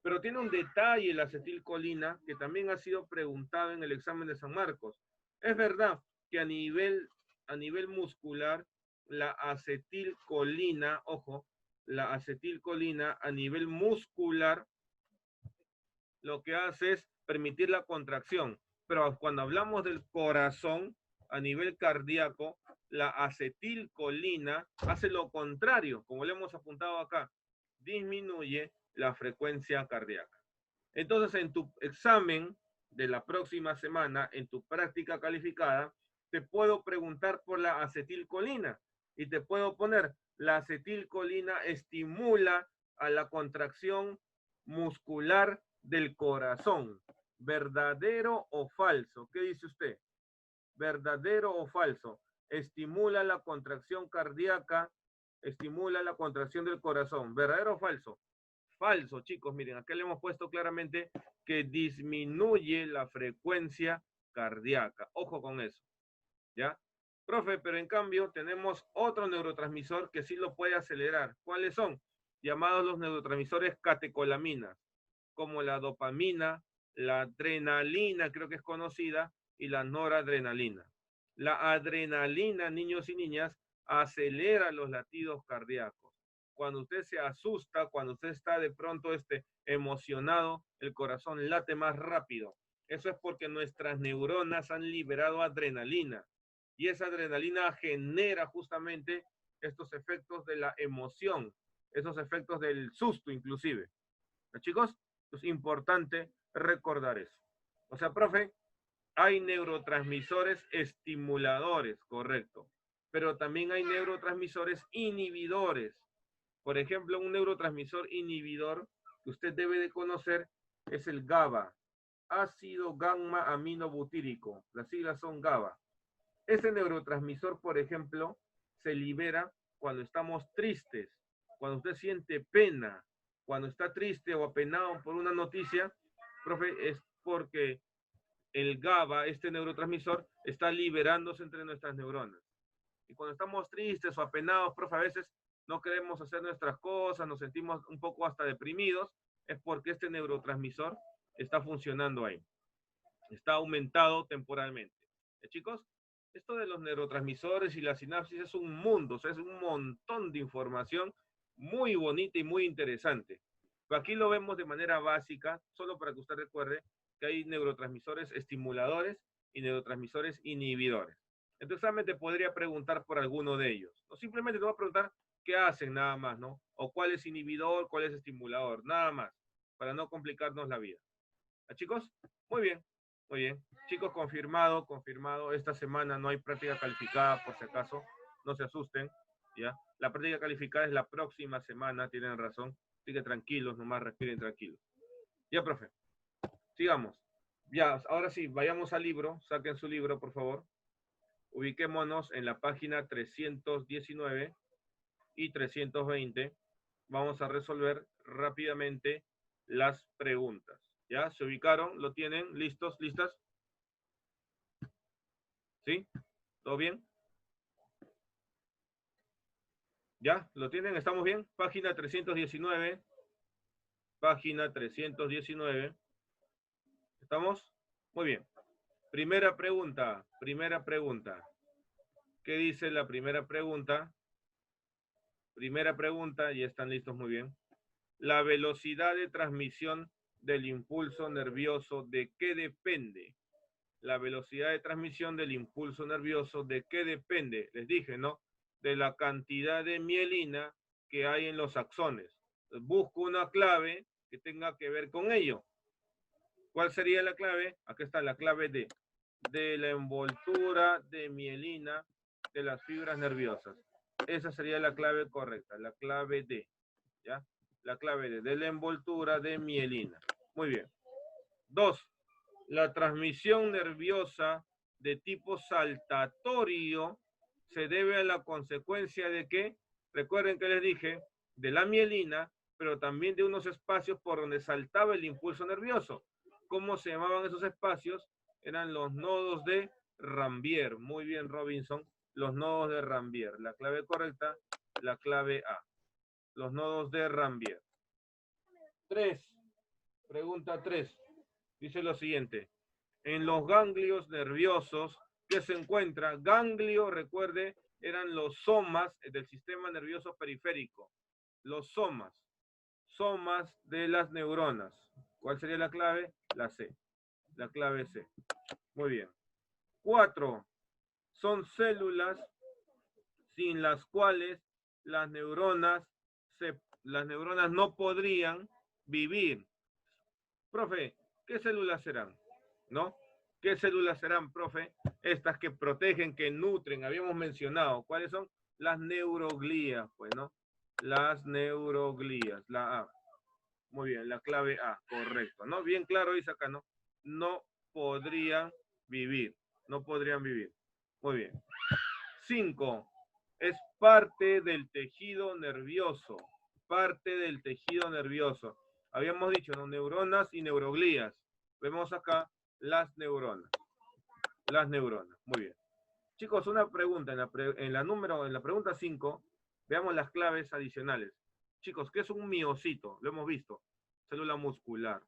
Pero tiene un detalle la acetilcolina que también ha sido preguntado en el examen de San Marcos. Es verdad que a nivel muscular, la acetilcolina, ojo, la acetilcolina a nivel muscular lo que hace es permitir la contracción. Pero cuando hablamos del corazón, a nivel cardíaco, la acetilcolina hace lo contrario, como le hemos apuntado acá, disminuye la frecuencia cardíaca. Entonces, en tu examen de la próxima semana, en tu práctica calificada, te puedo preguntar por la acetilcolina y te puedo poner, la acetilcolina estimula a la contracción muscular del corazón. ¿Verdadero o falso? ¿Qué dice usted? ¿Verdadero o falso? Estimula la contracción cardíaca, estimula la contracción del corazón. ¿Verdadero o falso? Falso, chicos. Miren, acá le hemos puesto claramente que disminuye la frecuencia cardíaca. Ojo con eso. ¿Ya? Profe, pero en cambio tenemos otro neurotransmisor que sí lo puede acelerar. ¿Cuáles son? Llamados los neurotransmisores catecolaminas, como la dopamina, la adrenalina, creo que es conocida, y la noradrenalina. La adrenalina, niños y niñas, acelera los latidos cardíacos. Cuando usted se asusta, cuando usted está de pronto emocionado, el corazón late más rápido. Eso es porque nuestras neuronas han liberado adrenalina. Y esa adrenalina genera justamente estos efectos de la emoción, esos efectos del susto inclusive. ¿No, chicos? Es importante recordar eso. O sea, profe, hay neurotransmisores estimuladores, correcto, pero también hay neurotransmisores inhibidores. Por ejemplo, un neurotransmisor inhibidor que usted debe de conocer es el GABA, ácido gamma aminobutírico. Las siglas son GABA. Ese neurotransmisor, por ejemplo, se libera cuando estamos tristes, cuando usted siente pena, cuando está triste o apenado por una noticia, profe, es porque el GABA, este neurotransmisor, está liberándose entre nuestras neuronas. Y cuando estamos tristes o apenados, profe, a veces no queremos hacer nuestras cosas, nos sentimos un poco hasta deprimidos, es porque este neurotransmisor está funcionando ahí. Está aumentado temporalmente. Chicos, esto de los neurotransmisores y la sinapsis es un mundo, o sea, es un montón de información muy bonita y muy interesante. Pero aquí lo vemos de manera básica, solo para que usted recuerde que hay neurotransmisores estimuladores y neurotransmisores inhibidores. Entonces, solamente podría preguntar por alguno de ellos. O simplemente te voy a preguntar qué hacen nada más, ¿no? O cuál es inhibidor, cuál es estimulador, nada más, para no complicarnos la vida. ¿Ah, chicos? Muy bien, muy bien. Chicos, confirmado, confirmado. Esta semana no hay práctica calificada, por si acaso. No se asusten, ¿ya? La práctica calificada es la próxima semana, tienen razón. Así que tranquilos, nomás respiren tranquilos. Ya, profe. Sigamos. Ya, ahora sí, vayamos al libro. Saquen su libro, por favor. Ubiquémonos en la página 319 y 320. Vamos a resolver rápidamente las preguntas. ¿Ya? ¿Se ubicaron? ¿Lo tienen? ¿Listos? ¿Listas? ¿Sí? ¿Todo bien? ¿Ya? ¿Lo tienen? ¿Estamos bien? Página 319. Página 319. ¿Estamos? Muy bien. Primera pregunta. Primera pregunta. ¿Qué dice la primera pregunta? Primera pregunta, y están listos, muy bien. La velocidad de transmisión del impulso nervioso, ¿de qué depende? La velocidad de transmisión del impulso nervioso, ¿de qué depende? Les dije, ¿no? De la cantidad de mielina que hay en los axones. Busco una clave que tenga que ver con ello. ¿Cuál sería la clave? Aquí está la clave de la envoltura de mielina de las fibras nerviosas. Esa sería la clave correcta, la clave D, ¿ya? La clave D, de la envoltura de mielina. Muy bien. 2. La transmisión nerviosa de tipo saltatorio se debe a la consecuencia de ¿qué? Recuerden que les dije de la mielina, pero también de unos espacios por donde saltaba el impulso nervioso. ¿Cómo se llamaban esos espacios? Eran los nodos de Rambier. Muy bien, Robinson. Los nodos de Rambier. La clave correcta, la clave A. Los nodos de Rambier. 3. Pregunta 3. Dice lo siguiente. En los ganglios nerviosos, ¿qué se encuentra? Ganglio, recuerde, eran los somas del sistema nervioso periférico. Los somas. Somas de las neuronas. ¿Cuál sería la clave? La C. La clave C. Muy bien. 4. Son células sin las cuales las neuronas no podrían vivir. Profe, ¿qué células serán? ¿No? ¿Qué células serán, profe? Estas que protegen, que nutren, habíamos mencionado. ¿Cuáles son? Las neuroglías, pues, ¿no? Las neuroglías, la A. Muy bien, la clave A, correcto, ¿no? Bien claro dice acá, ¿no? No podrían vivir, no podrían vivir. Muy bien. 5. Es parte del tejido nervioso, parte del tejido nervioso. Habíamos dicho, ¿no? Neuronas y neuroglías. Vemos acá las neuronas. Las neuronas, muy bien. Chicos, una pregunta, en la pregunta 5, veamos las claves adicionales. Chicos, ¿qué es un miocito? Lo hemos visto, célula muscular.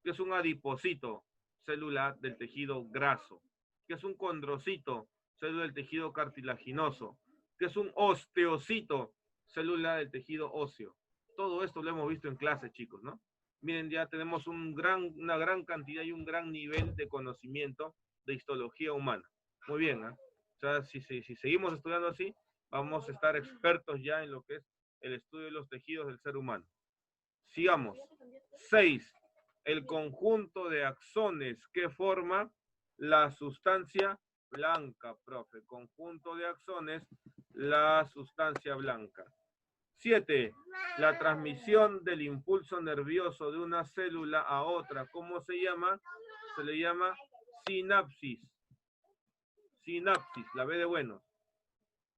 ¿Qué es un adipocito? Célula del tejido graso. ¿Qué es un condrocito? Célula del tejido cartilaginoso. ¿Qué es un osteocito? Célula del tejido óseo. Todo esto lo hemos visto en clase, chicos, ¿no? Miren, ya tenemos una gran cantidad y un gran nivel de conocimiento de histología humana. Muy bien, ¿eh? O sea, si seguimos estudiando así, vamos a estar expertos ya en lo que es el estudio de los tejidos del ser humano. Sigamos. 6. El conjunto de axones que forma la sustancia blanca, profe. Conjunto de axones, la sustancia blanca. 7. La transmisión del impulso nervioso de una célula a otra. ¿Cómo se llama? Se le llama sinapsis. Sinapsis, la B de bueno.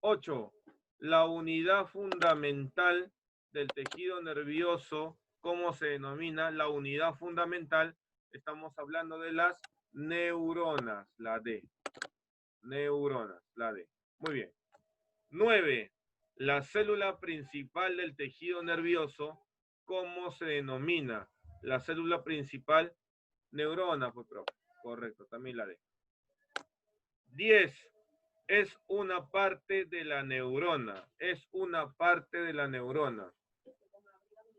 8. La unidad fundamental del tejido nervioso, ¿cómo se denomina? La unidad fundamental, estamos hablando de las neuronas, la D. Neuronas, la D. Muy bien. 9. La célula principal del tejido nervioso, ¿cómo se denomina? La célula principal, neurona, pues, profe. Correcto, también la D. 10. Es una parte de la neurona. Es una parte de la neurona.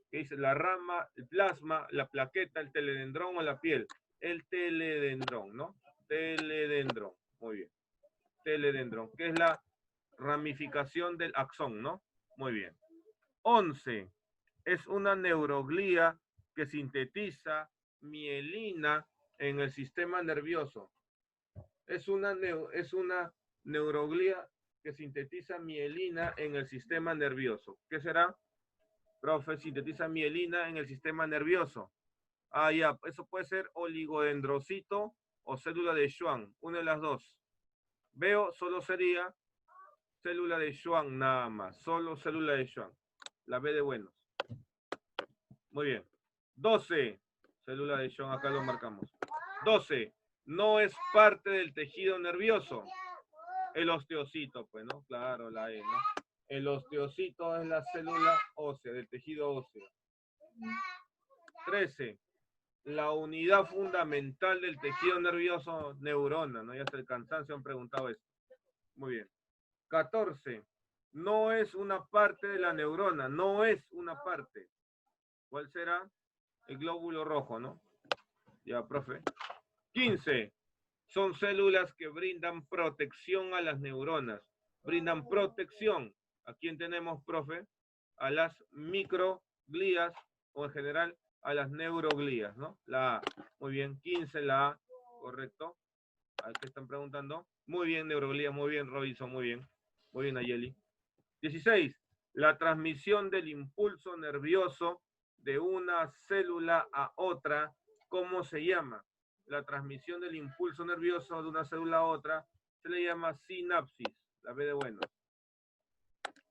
¿Qué dice? La rama, el plasma, la plaqueta, el teledendrón o la piel. El teledendrón, ¿no? Teledendrón. Muy bien. Teledendrón, que es la ramificación del axón, ¿no? Muy bien. 11. Es una neuroglía que sintetiza mielina en el sistema nervioso. Es una neuroglía que sintetiza mielina en el sistema nervioso. ¿Qué será? Profe, sintetiza mielina en el sistema nervioso. Ah, ya, eso puede ser oligodendrocito o célula de Schwann, una de las dos. Veo, solo sería célula de Schwann nada más, solo célula de Schwann. La B de buenos. Muy bien. 12, célula de Schwann, acá lo marcamos. 12, no es parte del tejido nervioso. El osteocito, pues, ¿no? Claro, la E, ¿no? El osteocito es la célula ósea, del tejido óseo. 13. La unidad fundamental del tejido nervioso, neurona, ¿no? Ya hasta el cansancio han preguntado esto. Muy bien. 14. No es una parte de la neurona, no es una parte. ¿Cuál será? El glóbulo rojo, ¿no? Ya, profe. 15. Son células que brindan protección a las neuronas. Brindan protección. ¿A quién tenemos, profe? A las microglías o en general a las neuroglías, ¿no? La A. Muy bien, 15 la A, correcto. ¿A qué están preguntando? Muy bien, neuroglías, muy bien, Robinson, muy bien. Muy bien, Ayeli. 16. La transmisión del impulso nervioso de una célula a otra, ¿cómo se llama? La transmisión del impulso nervioso de una célula a otra se le llama sinapsis, la B de bueno.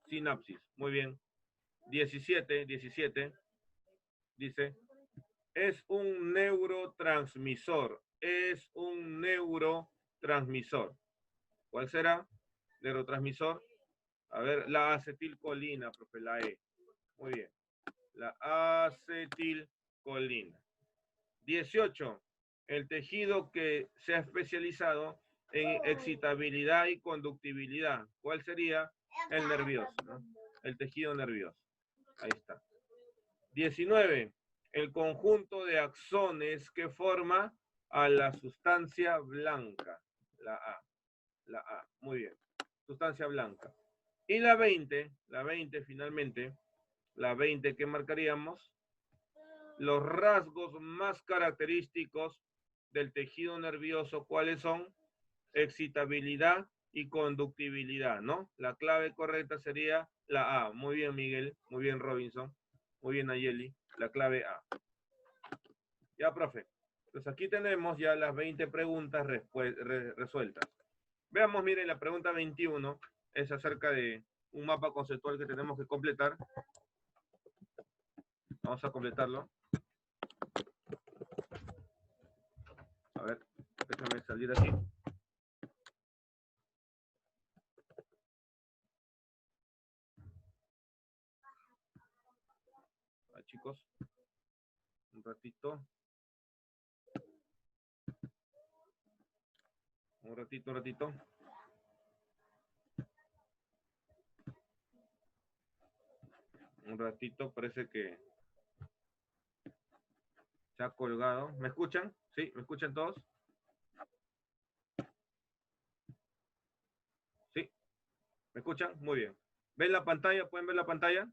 Sinapsis. Muy bien. 17 dice, es un neurotransmisor. Es un neurotransmisor. ¿Cuál será? Neurotransmisor. A ver, la acetilcolina, profe, la E. Muy bien. La acetilcolina. 18. El tejido que se ha especializado en excitabilidad y conductibilidad. ¿Cuál sería? El nervioso, ¿no? El tejido nervioso. Ahí está. 19. El conjunto de axones que forma a la sustancia blanca. La A. La A. Muy bien. Sustancia blanca. Y la 20 finalmente, la 20 que marcaríamos, los rasgos más característicos del tejido nervioso, ¿cuáles son? Excitabilidad y conductibilidad, ¿no? La clave correcta sería la A. Muy bien, Miguel. Muy bien, Robinson. Muy bien, Ayeli. La clave A. Ya, profe. Entonces aquí tenemos ya las 20 preguntas resueltas. Veamos, miren, la pregunta 21 es acerca de un mapa conceptual que tenemos que completar. Vamos a completarlo. A ver, déjame salir aquí. Ah, chicos, un ratito. Un ratito. Un ratito, parece que se ha colgado. ¿Me escuchan? ¿Sí? ¿Me escuchan todos? ¿Sí? ¿Me escuchan? Muy bien. ¿Ven la pantalla? ¿Pueden ver la pantalla?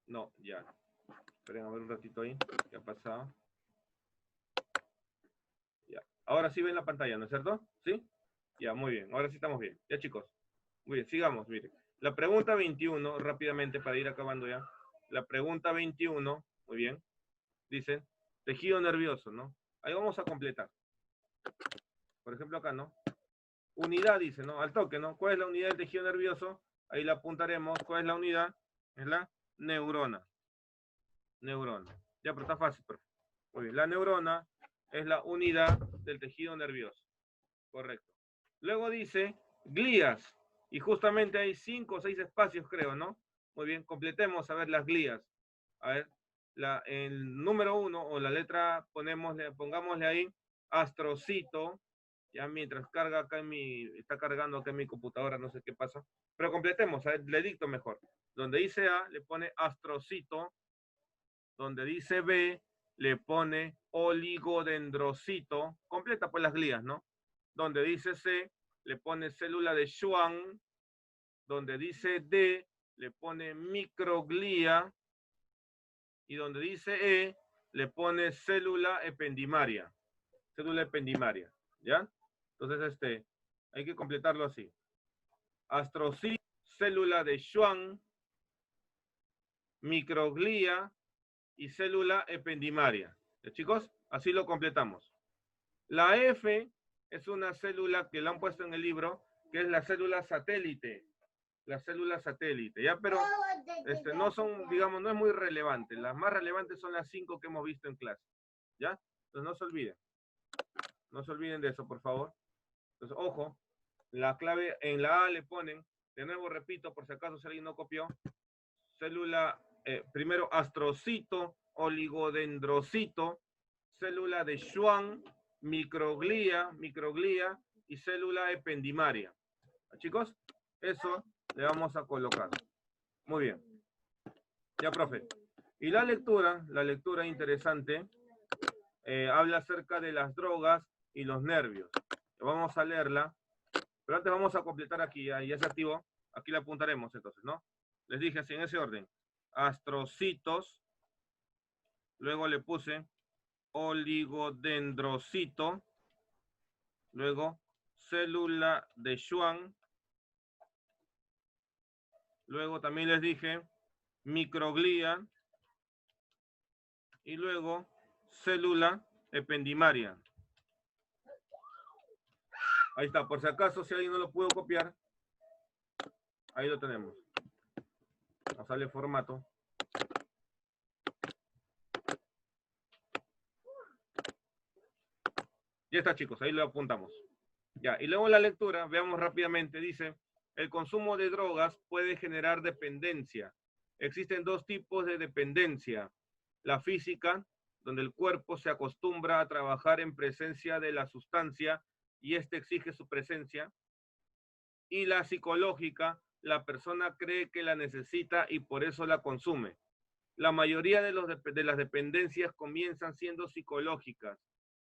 No, ya. Esperen a ver un ratito ahí. ¿Qué ha pasado? Ya. Ahora sí ven la pantalla, ¿no es cierto? ¿Sí? Ya, muy bien. Ahora sí estamos bien. Ya, chicos. Muy bien, sigamos, miren. La pregunta 21, rápidamente para ir acabando ya. La pregunta 21, muy bien, dice, tejido nervioso, ¿no? Ahí vamos a completar. Por ejemplo, acá, ¿no? Unidad, dice, ¿no? Al toque, ¿no? ¿Cuál es la unidad del tejido nervioso? Ahí la apuntaremos. ¿Cuál es la unidad? Es la neurona. Neurona. Ya, pero está fácil, pero. Muy bien, la neurona es la unidad del tejido nervioso. Correcto. Luego dice glías. Y justamente hay 5 o 6 espacios, creo, ¿no? Muy bien, completemos a ver las glías. A ver, el número 1 o la letra, pongámosle ahí astrocito. Ya mientras carga acá está cargando acá en mi computadora, no sé qué pasa. Pero completemos, a ver, le dicto mejor. Donde dice A, le pone astrocito. Donde dice B, le pone oligodendrocito. Completa pues las glías, ¿no? Donde dice C, le pone célula de Schwann. Donde dice D, le pone microglía. Y donde dice E, le pone célula ependimaria. Célula ependimaria, ¿ya? Entonces, hay que completarlo así. Astrocito, célula de Schwann, microglía y célula ependimaria. ¿Ya, chicos? Así lo completamos. La F es una célula que la han puesto en el libro, que es la célula satélite. La célula satélite, ¿ya? Pero no son, digamos, no es muy relevante. Las más relevantes son las 5 que hemos visto en clase, ¿ya? Entonces no se olviden. No se olviden de eso, por favor. Entonces, ojo, la clave en la A le ponen, de nuevo repito, por si acaso si alguien no copió, célula, primero astrocito, oligodendrocito, célula de Schwann, microglía y célula ependimaria. Chicos, eso le vamos a colocar. Muy bien. Ya, profe. Y la lectura interesante, habla acerca de las drogas y los nervios. Vamos a leerla, pero antes vamos a completar aquí, ya se activó. Aquí la apuntaremos entonces, ¿no? Les dije así en ese orden. Astrocitos, luego le puse oligodendrocito, luego célula de Schwann, luego también les dije microglía y luego célula ependimaria. Ahí está, por si acaso, si alguien no lo pudo copiar, ahí lo tenemos. Nos sale el formato. Ya está, chicos, ahí lo apuntamos. Ya, y luego en la lectura, veamos rápidamente, dice, el consumo de drogas puede generar dependencia. Existen dos tipos de dependencia. La física, donde el cuerpo se acostumbra a trabajar en presencia de la sustancia y éste exige su presencia. Y la psicológica, la persona cree que la necesita y por eso la consume. La mayoría de las dependencias comienzan siendo psicológicas.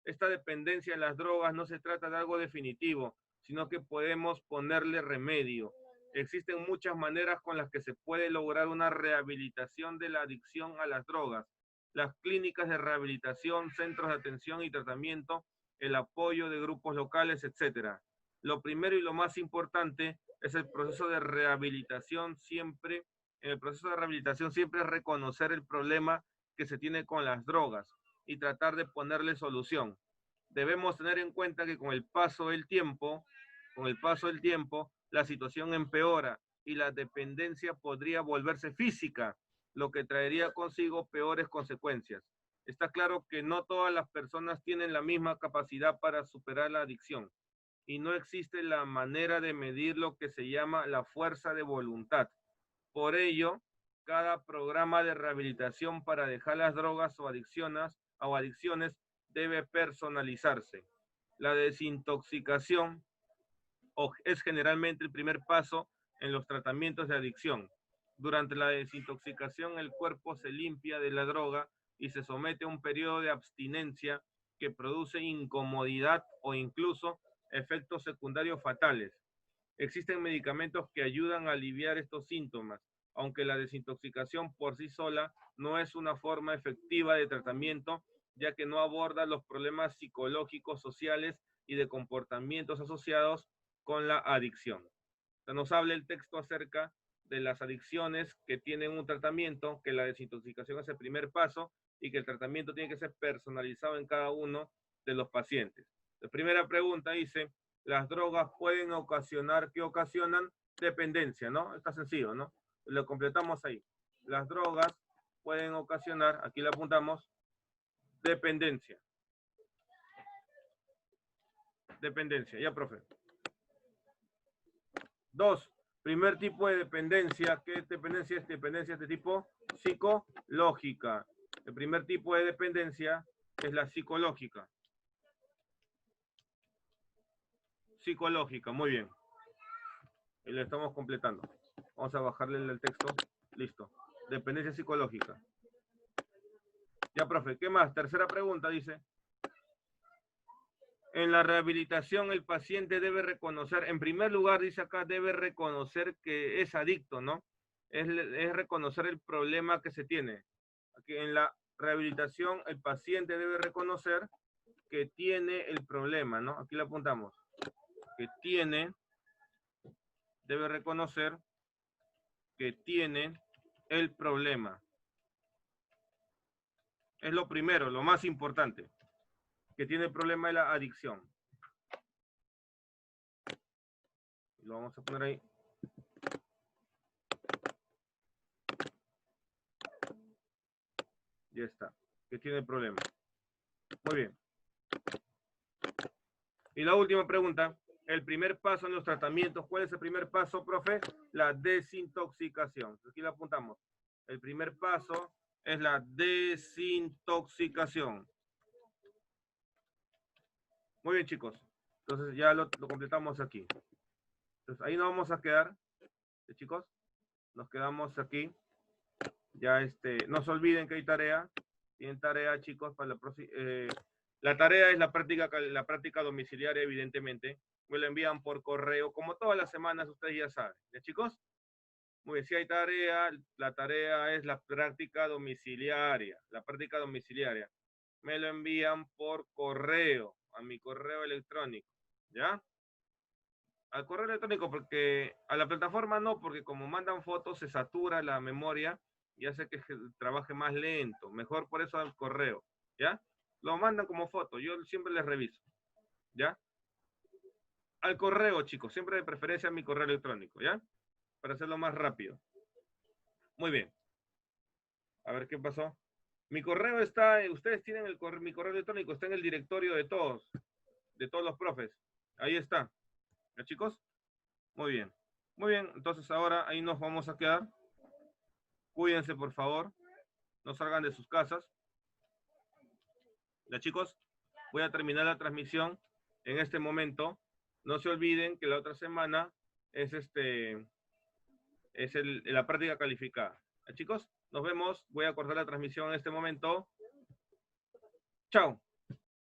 Esta dependencia en las drogas no se trata de algo definitivo, sino que podemos ponerle remedio. Existen muchas maneras con las que se puede lograr una rehabilitación de la adicción a las drogas. Las clínicas de rehabilitación, centros de atención y tratamiento, el apoyo de grupos locales, etc. Lo primero y lo más importante es el proceso de rehabilitación siempre. En el proceso de rehabilitación siempre es reconocer el problema que se tiene con las drogas y tratar de ponerle solución. Debemos tener en cuenta que con el paso del tiempo, la situación empeora y la dependencia podría volverse física, lo que traería consigo peores consecuencias. Está claro que no todas las personas tienen la misma capacidad para superar la adicción y no existe la manera de medir lo que se llama la fuerza de voluntad. Por ello, cada programa de rehabilitación para dejar las drogas o adicciones debe personalizarse. La desintoxicación es generalmente el primer paso en los tratamientos de adicción. Durante la desintoxicación, el cuerpo se limpia de la droga y se somete a un periodo de abstinencia que produce incomodidad o incluso efectos secundarios fatales. Existen medicamentos que ayudan a aliviar estos síntomas, aunque la desintoxicación por sí sola no es una forma efectiva de tratamiento, ya que no aborda los problemas psicológicos, sociales y de comportamientos asociados con la adicción. O sea, nos habla el texto acerca de las adicciones que tienen un tratamiento, que la desintoxicación es el primer paso y que el tratamiento tiene que ser personalizado en cada uno de los pacientes. La primera pregunta dice, las drogas pueden ocasionar, ¿qué ocasionan? Dependencia, ¿no? Está sencillo, ¿no? Lo completamos ahí. Las drogas pueden ocasionar, aquí le apuntamos, dependencia. Dependencia, ya, profe. 2. Primer tipo de dependencia. ¿Qué dependencia es? Dependencia de tipo psicológica. El primer tipo de dependencia es la psicológica. Psicológica, muy bien. Y lo estamos completando. Vamos a bajarle el texto. Listo. Dependencia psicológica. Ya, profe, ¿qué más? Tercera pregunta dice. En la rehabilitación el paciente debe reconocer, en primer lugar dice acá, debe reconocer que es adicto, ¿no? Es reconocer el problema que se tiene. Aquí en la rehabilitación el paciente debe reconocer que tiene el problema, ¿no? Aquí le apuntamos. Que debe reconocer que tiene el problema. Es lo primero, lo más importante, que tiene el problema de la adicción. Lo vamos a poner ahí. Ya está, que tiene el problema. Muy bien. Y la última pregunta, el primer paso en los tratamientos, ¿cuál es el primer paso, profe? La desintoxicación. Aquí lo apuntamos. El primer paso es la desintoxicación. Muy bien, chicos. Entonces ya lo completamos aquí. Entonces ahí nos vamos a quedar, chicos. Nos quedamos aquí. Ya no se olviden que hay tarea. Tienen tarea, chicos, para la próxima. La tarea es la práctica domiciliaria, evidentemente. Me lo envían por correo, como todas las semanas, ustedes ya saben. ¿Ya, chicos? Muy bien, si hay tarea, la tarea es la práctica domiciliaria. La práctica domiciliaria. Me lo envían por correo, a mi correo electrónico. ¿Ya? Al correo electrónico, porque a la plataforma no, porque como mandan fotos se satura la memoria y hace que trabaje más lento. Mejor por eso al correo. ¿Ya? Lo mandan como foto, yo siempre les reviso. ¿Ya? al correo, chicos. Siempre de preferencia a mi correo electrónico, ¿ya? Para hacerlo más rápido. Muy bien. A ver qué pasó. Mi correo está, ustedes tienen mi correo electrónico, está en el directorio de todos los profes. Ahí está. ¿Ya, chicos? Muy bien. Muy bien, entonces ahora ahí nos vamos a quedar. Cuídense, por favor. No salgan de sus casas. Ya, chicos, voy a terminar la transmisión en este momento. No se olviden que la otra semana es la práctica calificada. ¿Ya, chicos? Nos vemos. Voy a cortar la transmisión en este momento. Chao.